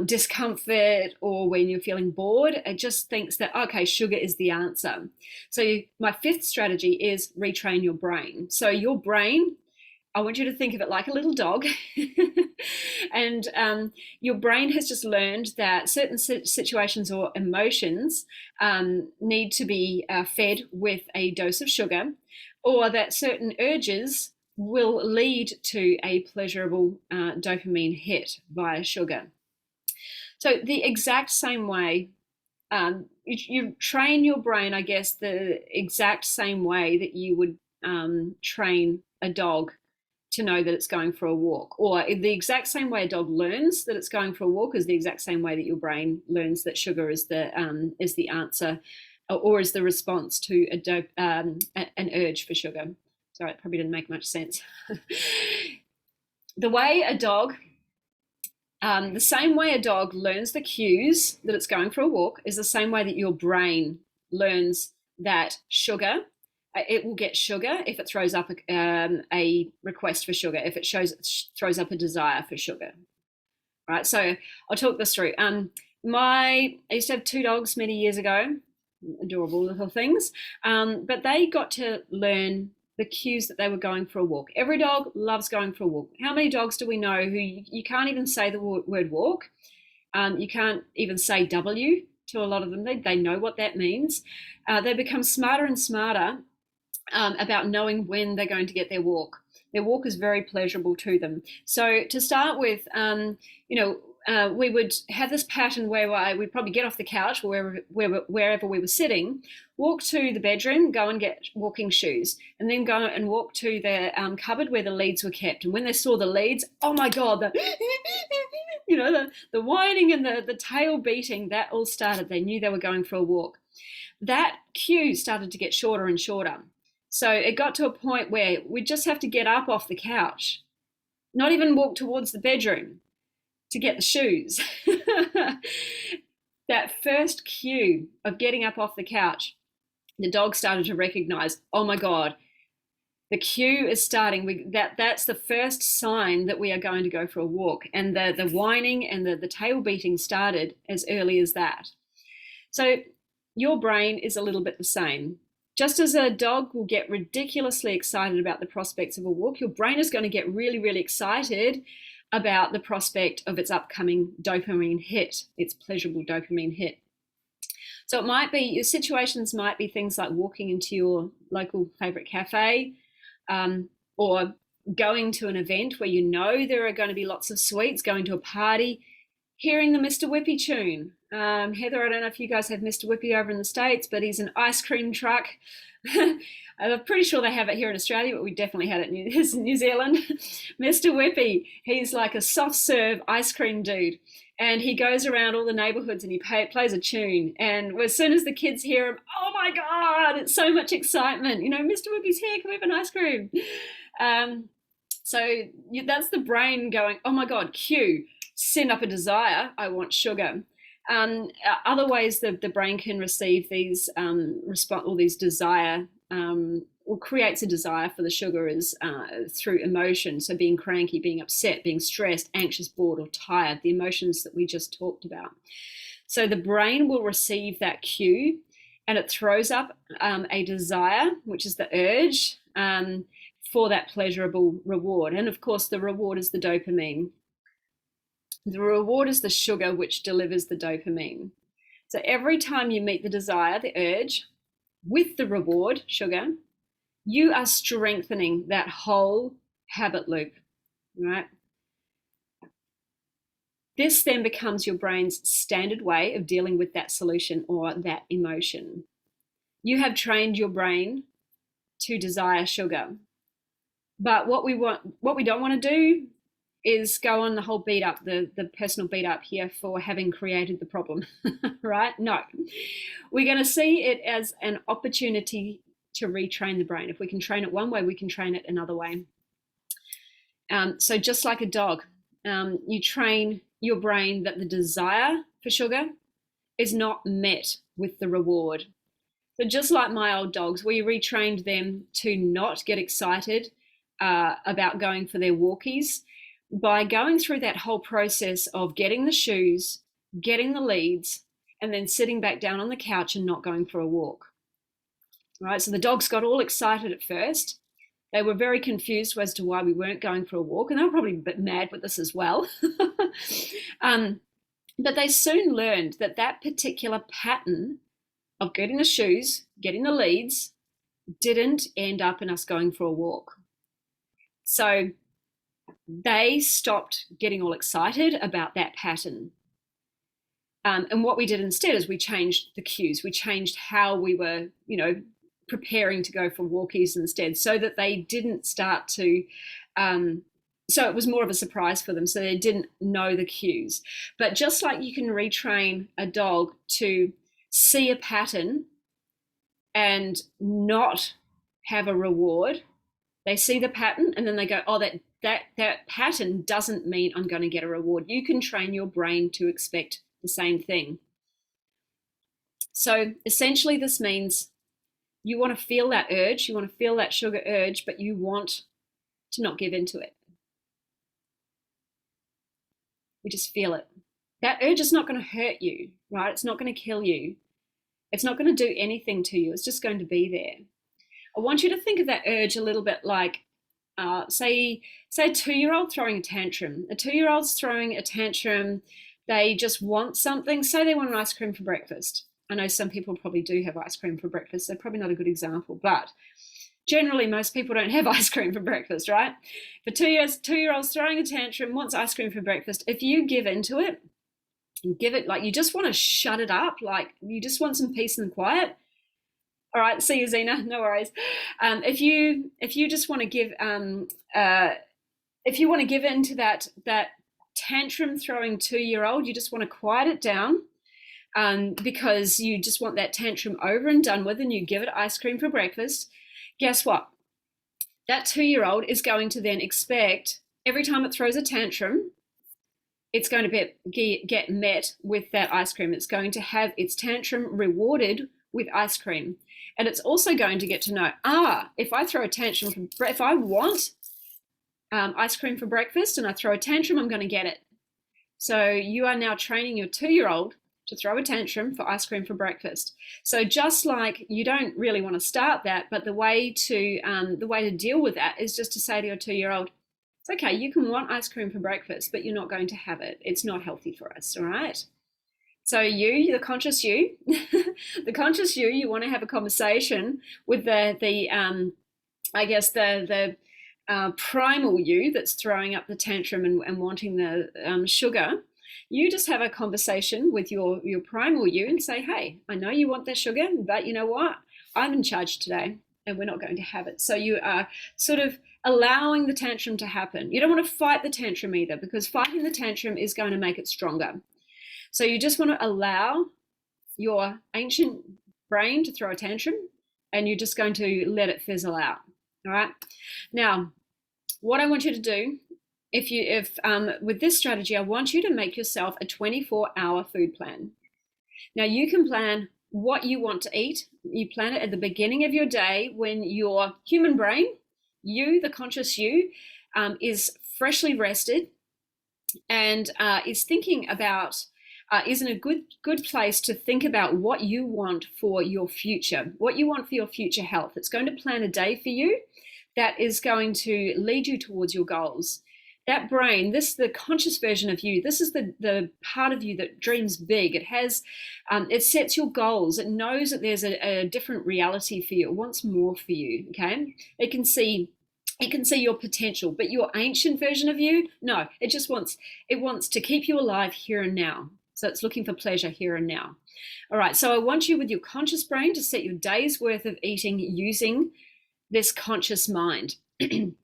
discomfort, or when you're feeling bored. It just thinks that, okay, sugar is the answer. So my fifth strategy is retrain your brain. So your brain, I want you to think of it like a little dog. And your brain has just learned that certain situations or emotions need to be fed with a dose of sugar, or that certain urges will lead to a pleasurable dopamine hit via sugar. So the exact same way, you train your brain, I guess, the exact same way that you would train a dog to know that it's going for a walk, or the exact same way a dog learns that it's going for a walk is the exact same way that your brain learns that sugar is the answer, or is the response to an urge for sugar. Sorry, it probably didn't make much sense. The same way a dog learns the cues that it's going for a walk is the same way that your brain learns that sugar, it will get sugar if it throws up a request for sugar, if it throws up a desire for sugar. Right, so I'll talk this through. I used to have 2 dogs many years ago, adorable little things, but they got to learn the cues that they were going for a walk. Every dog loves going for a walk. How many dogs do we know who you can't even say the word walk? You can't even say W to a lot of them. They know what that means. They become smarter and smarter about knowing when they're going to get their walk. Their walk is very pleasurable to them. So to start with, we would have this pattern where we'd probably get off the couch or wherever we were sitting, walk to the bedroom, go and get walking shoes, and then go and walk to the cupboard where the leads were kept. And when they saw the leads, oh my God, the whining and the tail beating, that all started. They knew they were going for a walk. That cue started to get shorter and shorter. So it got to a point where we just have to get up off the couch, not even walk towards the bedroom to get the shoes. That first cue of getting up off the couch, the dog started to recognize, oh my God, the cue is starting. That's the first sign that we are going to go for a walk. And the whining and the tail beating started as early as that. So your brain is a little bit the same. Just as a dog will get ridiculously excited about the prospects of a walk, your brain is going to get really, really excited about the prospect of its upcoming dopamine hit, its pleasurable dopamine hit. So it might be, your situations might be things like walking into your local favorite cafe, or going to an event where you know there are going to be lots of sweets, going to a party, hearing the Mr. Whippy tune. Heather, I don't know if you guys have Mr. Whippy over in the States, but he's an ice cream truck. I'm pretty sure they have it here in Australia, but we definitely had it in New Zealand. Mr. Whippy, he's like a soft serve ice cream dude. And he goes around all the neighborhoods and he plays a tune. And as soon as the kids hear him, oh my God, it's so much excitement. Mr. Whippy's here, can we have an ice cream? So that's the brain going, oh my God, cue, send up a desire, I want sugar. Other ways that the brain can receive these these desire, or creates a desire for the sugar is through emotion. So being cranky, being upset, being stressed, anxious, bored, or tired, the emotions that we just talked about. So the brain will receive that cue and it throws up a desire, which is the urge for that pleasurable reward. And of course, the reward is the dopamine. The reward is the sugar which delivers the dopamine. So every time you meet the desire, the urge, with the reward, sugar, you are strengthening that whole habit loop, right? This then becomes your brain's standard way of dealing with that solution or that emotion. You have trained your brain to desire sugar. But what we don't want to do is go on the whole beat up, the personal beat up here for having created the problem, right? No. We're going to see it as an opportunity to retrain the brain. If we can train it one way, we can train it another way. So just like a dog, you train your brain that the desire for sugar is not met with the reward. So just like my old dogs, we retrained them to not get excited about going for their walkies by going through that whole process of getting the shoes, getting the leads, and then sitting back down on the couch and not going for a walk. Right? So the dogs got all excited at first. They were very confused as to why we weren't going for a walk, and they were probably a bit mad with us as well. But they soon learned that that particular pattern of getting the shoes, getting the leads, didn't end up in us going for a walk. So they stopped getting all excited about that pattern. And what we did instead is we changed the cues. We changed how we were, preparing to go for walkies instead, so that they didn't start to, so it was more of a surprise for them, so they didn't know the cues. But just like you can retrain a dog to see a pattern and not have a reward, they see the pattern and then they go, oh, that pattern doesn't mean I'm going to get a reward. You can train your brain to expect the same thing. So essentially this means you want to feel that urge, you want to feel that sugar urge, but you want to not give into it. You just feel it. That urge is not going to hurt you, right? It's not going to kill you. It's not going to do anything to you. It's just going to be there. I want you to think of that urge a little bit like, say a 2-year-old throwing a tantrum. A 2-year-old's throwing a tantrum. They just want something. Say they want an ice cream for breakfast. I know some people probably do have ice cream for breakfast. They're probably not a good example, but generally most people don't have ice cream for breakfast, right? For 2-year-old's throwing a tantrum, wants ice cream for breakfast. If you give into it, and give it like you just want to shut it up, like you just want some peace and quiet. All right, see you, Zena. No worries. If you just want to give, if you want to give into that tantrum throwing 2-year-old, you just want to quiet it down, because you just want that tantrum over and done with, and you give it ice cream for breakfast. Guess what? That 2-year-old is going to then expect every time it throws a tantrum, it's going to get met with that ice cream. It's going to have its tantrum rewarded with ice cream. And it's also going to get to know, if I throw a tantrum, if I want ice cream for breakfast and I throw a tantrum, I'm going to get it. So you are now training your 2-year-old to throw a tantrum for ice cream for breakfast. So just like you don't really want to start that, but the way to deal with that is just to say to your 2-year-old, it's okay, you can want ice cream for breakfast, but you're not going to have it. It's not healthy for us, all right? So you, the conscious you, the conscious you want to have a conversation with the primal you that's throwing up the tantrum and wanting the sugar. You just have a conversation with your primal you and say, hey, I know you want that sugar, but you know what? I'm in charge today and we're not going to have it. So you are sort of allowing the tantrum to happen. You don't want to fight the tantrum either, because fighting the tantrum is going to make it stronger. So you just want to allow your ancient brain to throw a tantrum, and you're just going to let it fizzle out. All right. Now, what I want you to do, if with this strategy, I want you to make yourself a 24-hour food plan. Now you can plan what you want to eat. You plan it at the beginning of your day when your human brain, you, the conscious you, is freshly rested and is thinking about is in a good place to think about what you want for your future, what you want for your future health. It's going to plan a day for you that is going to lead you towards your goals. That brain, the conscious version of you, this is the part of you that dreams big. It sets your goals. It knows that there's a different reality for you. It wants more for you, okay? It can see your potential, but your ancient version of you, no, it wants to keep you alive here and now. So it's looking for pleasure here and now. All right, so I want you with your conscious brain to set your day's worth of eating using this conscious mind. And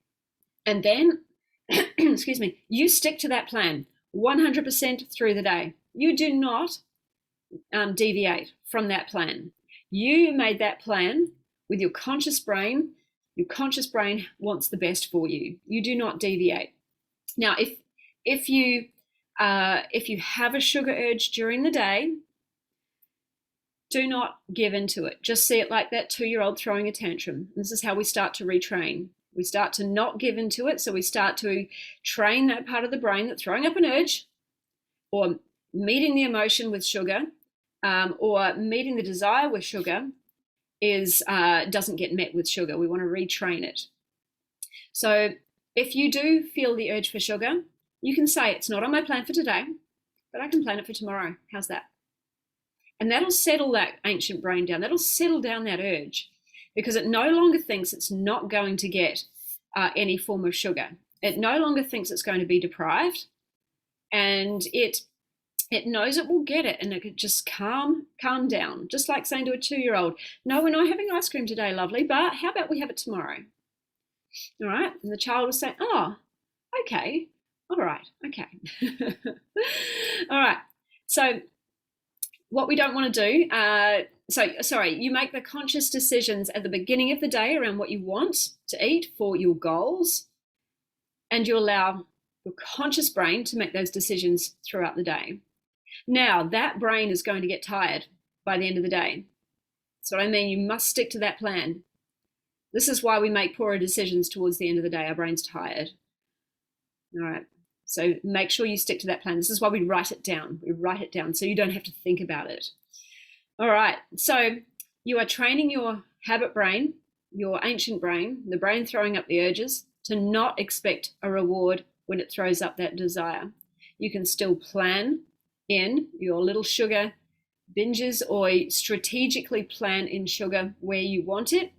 then, excuse me, you stick to that plan 100% through the day. You do not deviate from that plan. You made that plan with your conscious brain. Your conscious brain wants the best for you. You do not deviate. Now, if you have a sugar urge during the day, do not give into it. Just see it like that 2-year-old throwing a tantrum. This is how we start to retrain. We start to not give into it. So we start to train that part of the brain that throwing up an urge or meeting the emotion with sugar or meeting the desire with sugar doesn't get met with sugar. We want to retrain it. So if you do feel the urge for sugar, you can say it's not on my plan for today, but I can plan it for tomorrow. How's that? And that'll settle that ancient brain down. That'll settle down that urge because it no longer thinks it's not going to get any form of sugar. It no longer thinks it's going to be deprived, and it knows it will get it, and it could just calm down, just like saying to a 2-year-old, no, we're not having ice cream today, lovely, but how about we have it tomorrow? All right, and the child will say, oh, okay, all right, okay. All right, so what we don't want to do, you make the conscious decisions at the beginning of the day around what you want to eat for your goals, and you allow your conscious brain to make those decisions throughout the day. Now, that brain is going to get tired by the end of the day. That's what I mean. You must stick to that plan. This is why we make poorer decisions towards the end of the day. Our brain's tired. All right. So make sure you stick to that plan. This is why we write it down. We write it down so you don't have to think about it. All right. So you are training your habit brain, your ancient brain, the brain throwing up the urges, to not expect a reward when it throws up that desire. You can still plan in your little sugar binges or strategically plan in sugar where you want it,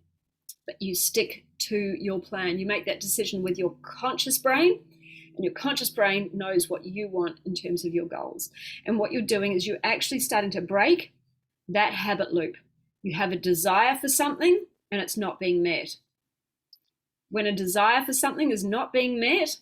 but you stick to your plan. You make that decision with your conscious brain, and your conscious brain knows what you want in terms of your goals. And what you're doing is you're actually starting to break that habit loop. You have a desire for something and it's not being met. When a desire for something is not being met,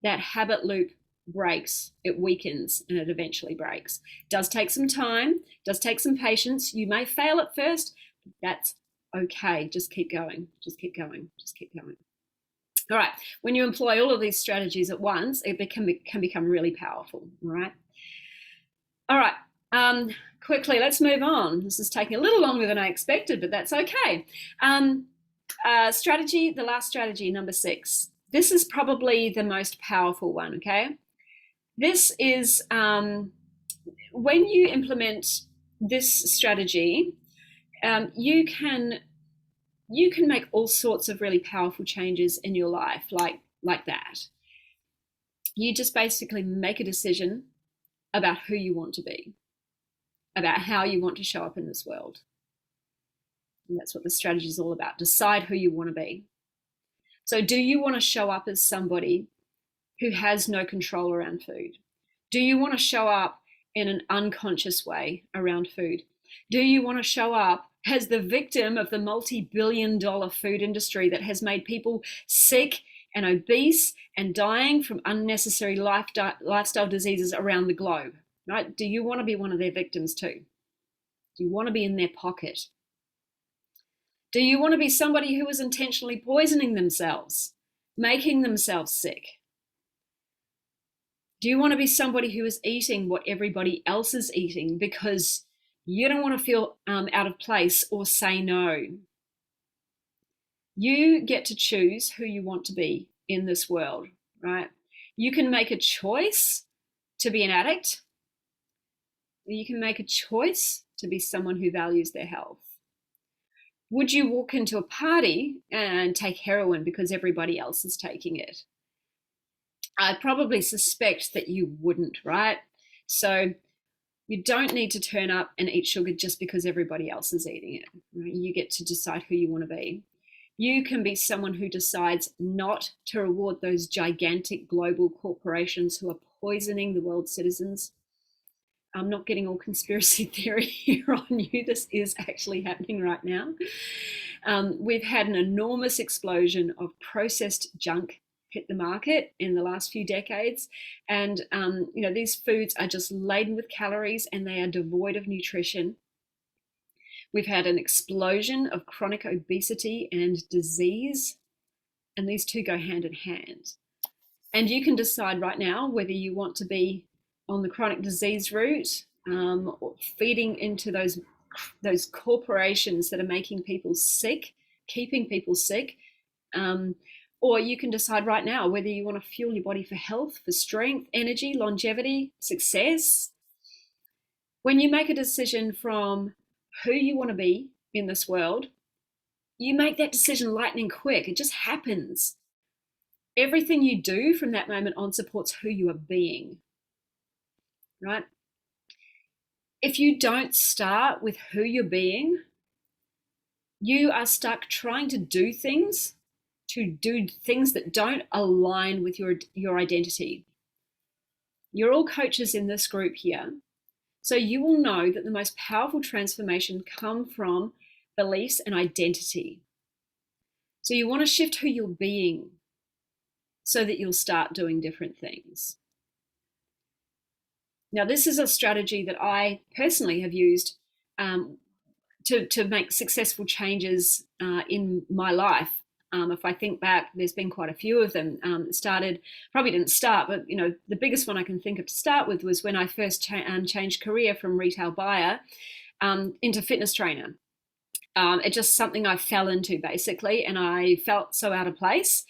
that habit loop breaks, it weakens, and it eventually breaks. It does take some time, does take some patience. You may fail at first, but that's okay. Just keep going, just keep going, just keep going. All right, when you employ all of these strategies at once, it can become really powerful, all right? All right, quickly, let's move on. This is taking a little longer than I expected, but that's okay. The last strategy, number 6. This is probably the most powerful one, okay? This is when you implement this strategy, you can make all sorts of really powerful changes in your life, like that. You just basically make a decision about who you want to be, about how you want to show up in this world. And that's what the strategy is all about. Decide who you want to be. So do you want to show up as somebody who has no control around food? Do you want to show up in an unconscious way around food? Do you want to show up as the victim of the multi-billion-dollar food industry that has made people sick and obese and dying from unnecessary lifestyle diseases around the globe? Right? Do you want to be one of their victims too? Do you want to be in their pocket? Do you want to be somebody who is intentionally poisoning themselves, making themselves sick? Do you want to be somebody who is eating what everybody else is eating because you don't want to feel out of place or say no? You get to choose who you want to be in this world, right? You can make a choice to be an addict, You can make a choice to be someone who values their health. Would you walk into a party and take heroin because everybody else is taking it? I probably suspect that you wouldn't, right? So you don't need to turn up and eat sugar just because everybody else is eating it. Right? You get to decide who you want to be. You can be someone who decides not to reward those gigantic global corporations who are poisoning the world's citizens. I'm not getting all conspiracy theory here on you. This is actually happening right now. We've had an enormous explosion of processed junk hit the market in the last few decades. And, these foods are just laden with calories and they are devoid of nutrition. We've had an explosion of chronic obesity and disease, and these two go hand in hand. And you can decide right now whether you want to be on the chronic disease route, or feeding into those corporations that are making people sick, keeping people sick, or you can decide right now whether you want to fuel your body for health, for strength, energy, longevity, success. When you make a decision from who you want to be in this world, you make that decision lightning quick. It just happens. Everything you do from that moment on supports who you are being, right? If you don't start with who you're being, you are stuck trying to do things that don't align with your identity. You're all coaches in this group here. So you will know that the most powerful transformation comes from beliefs and identity. So you want to shift who you're being so that you'll start doing different things. Now, this is a strategy that I personally have used to make successful changes in my life. If I think back, there's been quite a few of them. Probably didn't start, but the biggest one I can think of to start with was when I first changed career from retail buyer into fitness trainer. It's just something I fell into basically, and I felt so out of place.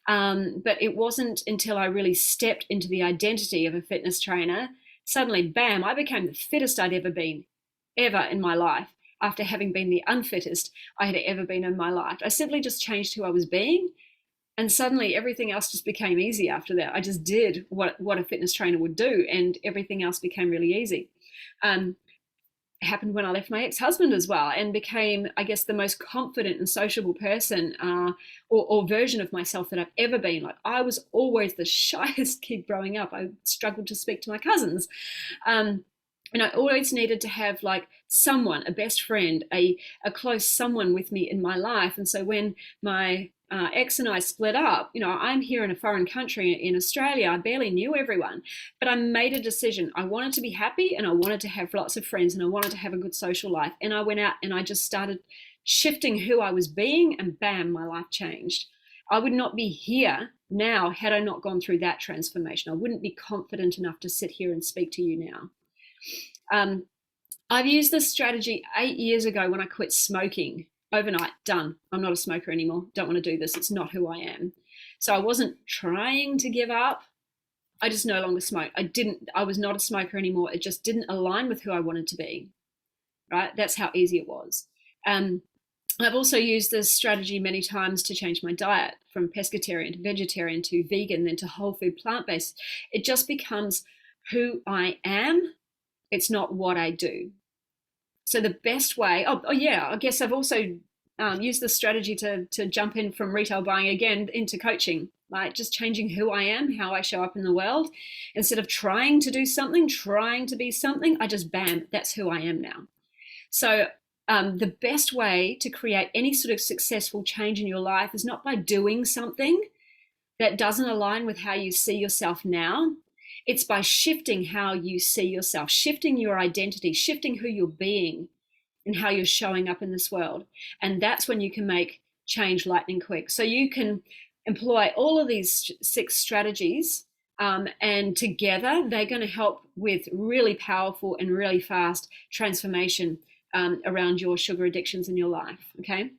But it wasn't until I really stepped into the identity of a fitness trainer, suddenly, bam, I became the fittest I'd ever been, ever in my life, after having been the unfittest I had ever been in my life. I simply just changed who I was being, and suddenly everything else just became easy after that. I just did what a fitness trainer would do, and everything else became really easy. It happened when I left my ex-husband as well, and became, I guess, the most confident and sociable person or version of myself that I've ever been. Like, I was always the shyest kid growing up. I struggled to speak to my cousins. And I always needed to have like someone, a best friend, a close someone with me in my life. And so when my ex and I split up, I'm here in a foreign country in Australia. I barely knew everyone, but I made a decision. I wanted to be happy, and I wanted to have lots of friends, and I wanted to have a good social life. And I went out and I just started shifting who I was being, and bam, my life changed. I would not be here now had I not gone through that transformation. I wouldn't be confident enough to sit here and speak to you now. I've used this strategy 8 years ago when I quit smoking. Overnight, done. I'm not a smoker anymore. Don't want to do this. It's not who I am. So I wasn't trying to give up. I just no longer smoke. I was not a smoker anymore. It just didn't align with who I wanted to be, right? That's how easy it was. I've also used this strategy many times to change my diet from pescatarian to vegetarian to vegan, then to whole food plant-based. It just becomes who I am. It's not what I do. So the best way, I guess I've also used this strategy to jump in from retail buying again into coaching, like just changing who I am, how I show up in the world. Instead of trying to do something, trying to be something, I just, bam, that's who I am now. So the best way to create any sort of successful change in your life is not by doing something that doesn't align with how you see yourself now. It's by shifting how you see yourself, shifting your identity, shifting who you're being and how you're showing up in this world. And that's when you can make change lightning quick. So you can employ all of these 6 strategies, and together they're going to help with really powerful and really fast transformation around your sugar addictions in your life. Okay.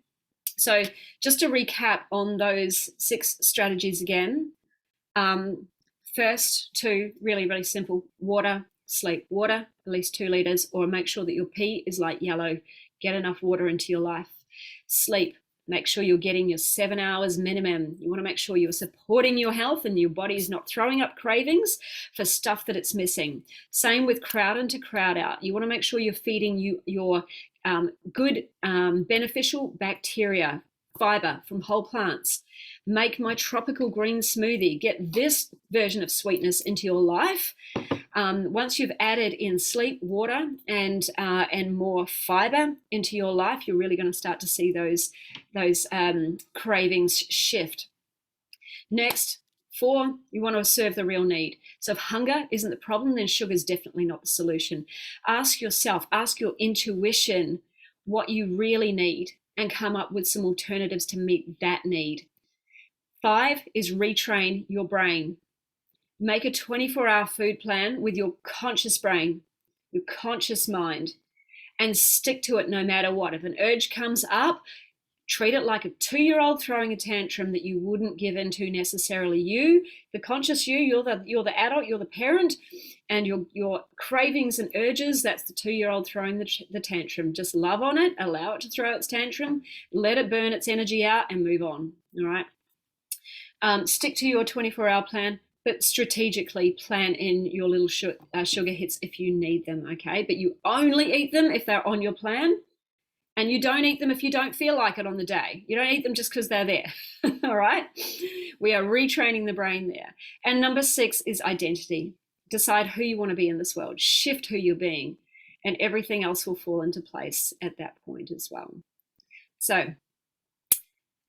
So just to recap on those 6 strategies again. First 2, really, really simple: water, sleep. Water, at least 2 liters, or make sure that your pee is light yellow. Get enough water into your life. Sleep. Make sure you're getting your 7 hours minimum. You want to make sure you're supporting your health and your body is not throwing up cravings for stuff that it's missing. Same with crowd in to crowd out. You want to make sure you're feeding your good beneficial bacteria, fiber from whole plants. Make my tropical green smoothie. Get this version of sweetness into your life. Once you've added in sleep, water, and more fiber into your life, you're really going to start to see those cravings shift. Next, 4, you want to serve the real need. So if hunger isn't the problem, then sugar is definitely not the solution. Ask yourself, ask your intuition what you really need and come up with some alternatives to meet that need. 5 is retrain your brain. Make a 24-hour food plan with your conscious brain, your conscious mind, and stick to it no matter what. If an urge comes up, treat it like a 2-year-old throwing a tantrum that you wouldn't give in to necessarily. You, the conscious you're the adult, you're the parent, and your cravings and urges, that's the 2-year-old throwing the tantrum. Just love on it, allow it to throw its tantrum, let it burn its energy out, and move on. All right. Stick to your 24-hour plan, but strategically plan in your little sugar hits if you need them, okay? But you only eat them if they're on your plan, and you don't eat them if you don't feel like it on the day. You don't eat them just because they're there, all right? We are retraining the brain there. And number 6 is identity. Decide who you want to be in this world. Shift who you're being, and everything else will fall into place at that point as well. So,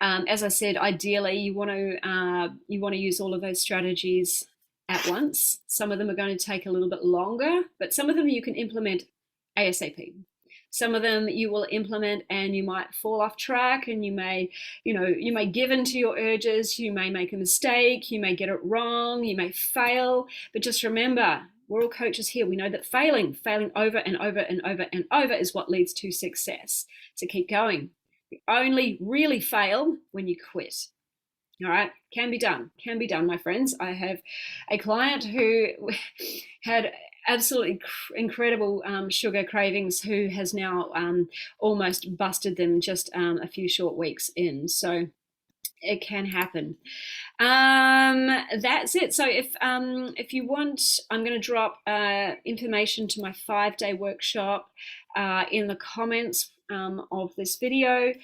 as I said, ideally you want to use all of those strategies at once. Some of them are going to take a little bit longer, but some of them you can implement ASAP. Some of them you will implement and you might fall off track, and you may give in to your urges, you may make a mistake, you may get it wrong, you may fail, but just remember, we're all coaches here. We know that failing over and over and over and over is what leads to success. So keep going. You only really fail when you quit. All right, can be done, my friends. I have a client who had absolutely incredible sugar cravings who has now almost busted them just a few short weeks in. So it can happen. That's it. So if you want, I'm going to drop information to my 5-day workshop in the comments of this video,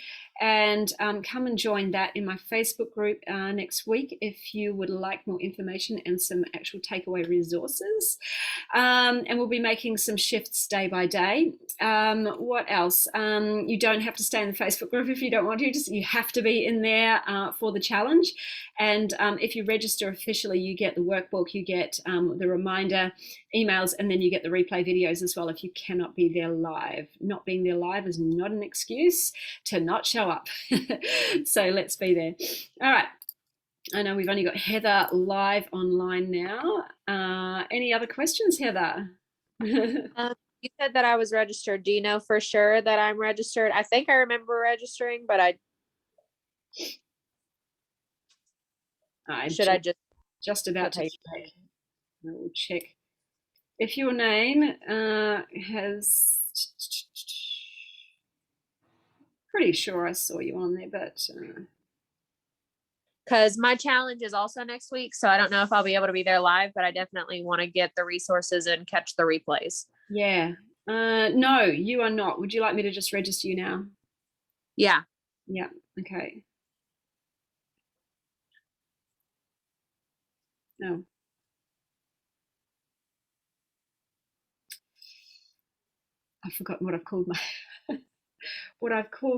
and come and join that in my Facebook group next week if you would like more information and some actual takeaway resources. And we'll be making some shifts day by day. What else? You don't have to stay in the Facebook group if you don't want to. You have to be in there for the challenge. And if you register officially, you get the workbook, you get the reminder emails, and then you get the replay videos as well if you cannot be there live. Not being there live is not an excuse to not show up. So let's be there. All right. I know we've only got Heather live online now. Any other questions, Heather? You said that I was registered. Do you know for sure that I'm registered? I think I remember registering, but I just about to check. I will check if your name has. Pretty sure I saw you on there, but because my challenge is also next week, so I don't know if I'll be able to be there live, but I definitely want to get the resources and catch the replays. Yeah. No, you are not. Would you like me to just register you now? Yeah. Yeah. Okay. No. I've forgotten what I've called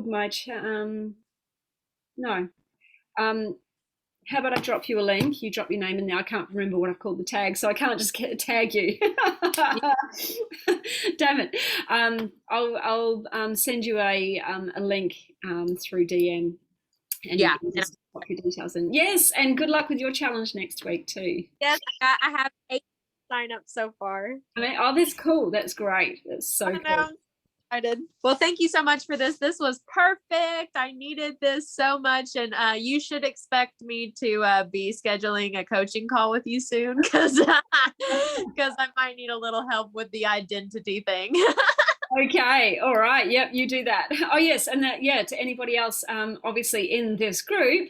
my no. How about I drop you a link? You drop your name in there. I can't remember what I've called the tag, so I can't just tag you. Damn it. I'll send you a link through DM, and you can just pop your details in. Yes, and good luck with your challenge next week too. Yes, I have 8 sign-ups so far. I mean, oh, that's cool. That's great. That's so cool. excited. Well, thank you so much for this. This was perfect. I needed this so much. And you should expect me to be scheduling a coaching call with you soon because I might need a little help with the identity thing. Okay, all right. Yep, you do that. Oh, yes, and that, yeah, to anybody else, obviously in this group,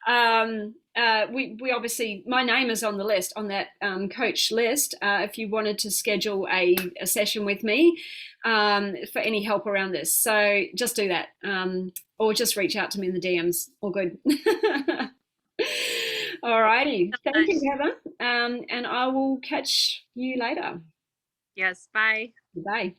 we obviously, my name is on the list, on that coach list. If you wanted to schedule a session with me for any help around this, so just do that, or just reach out to me in the DMs. All good. All righty. Thank you, Heather. And I will catch you later. Yes. Bye. Bye.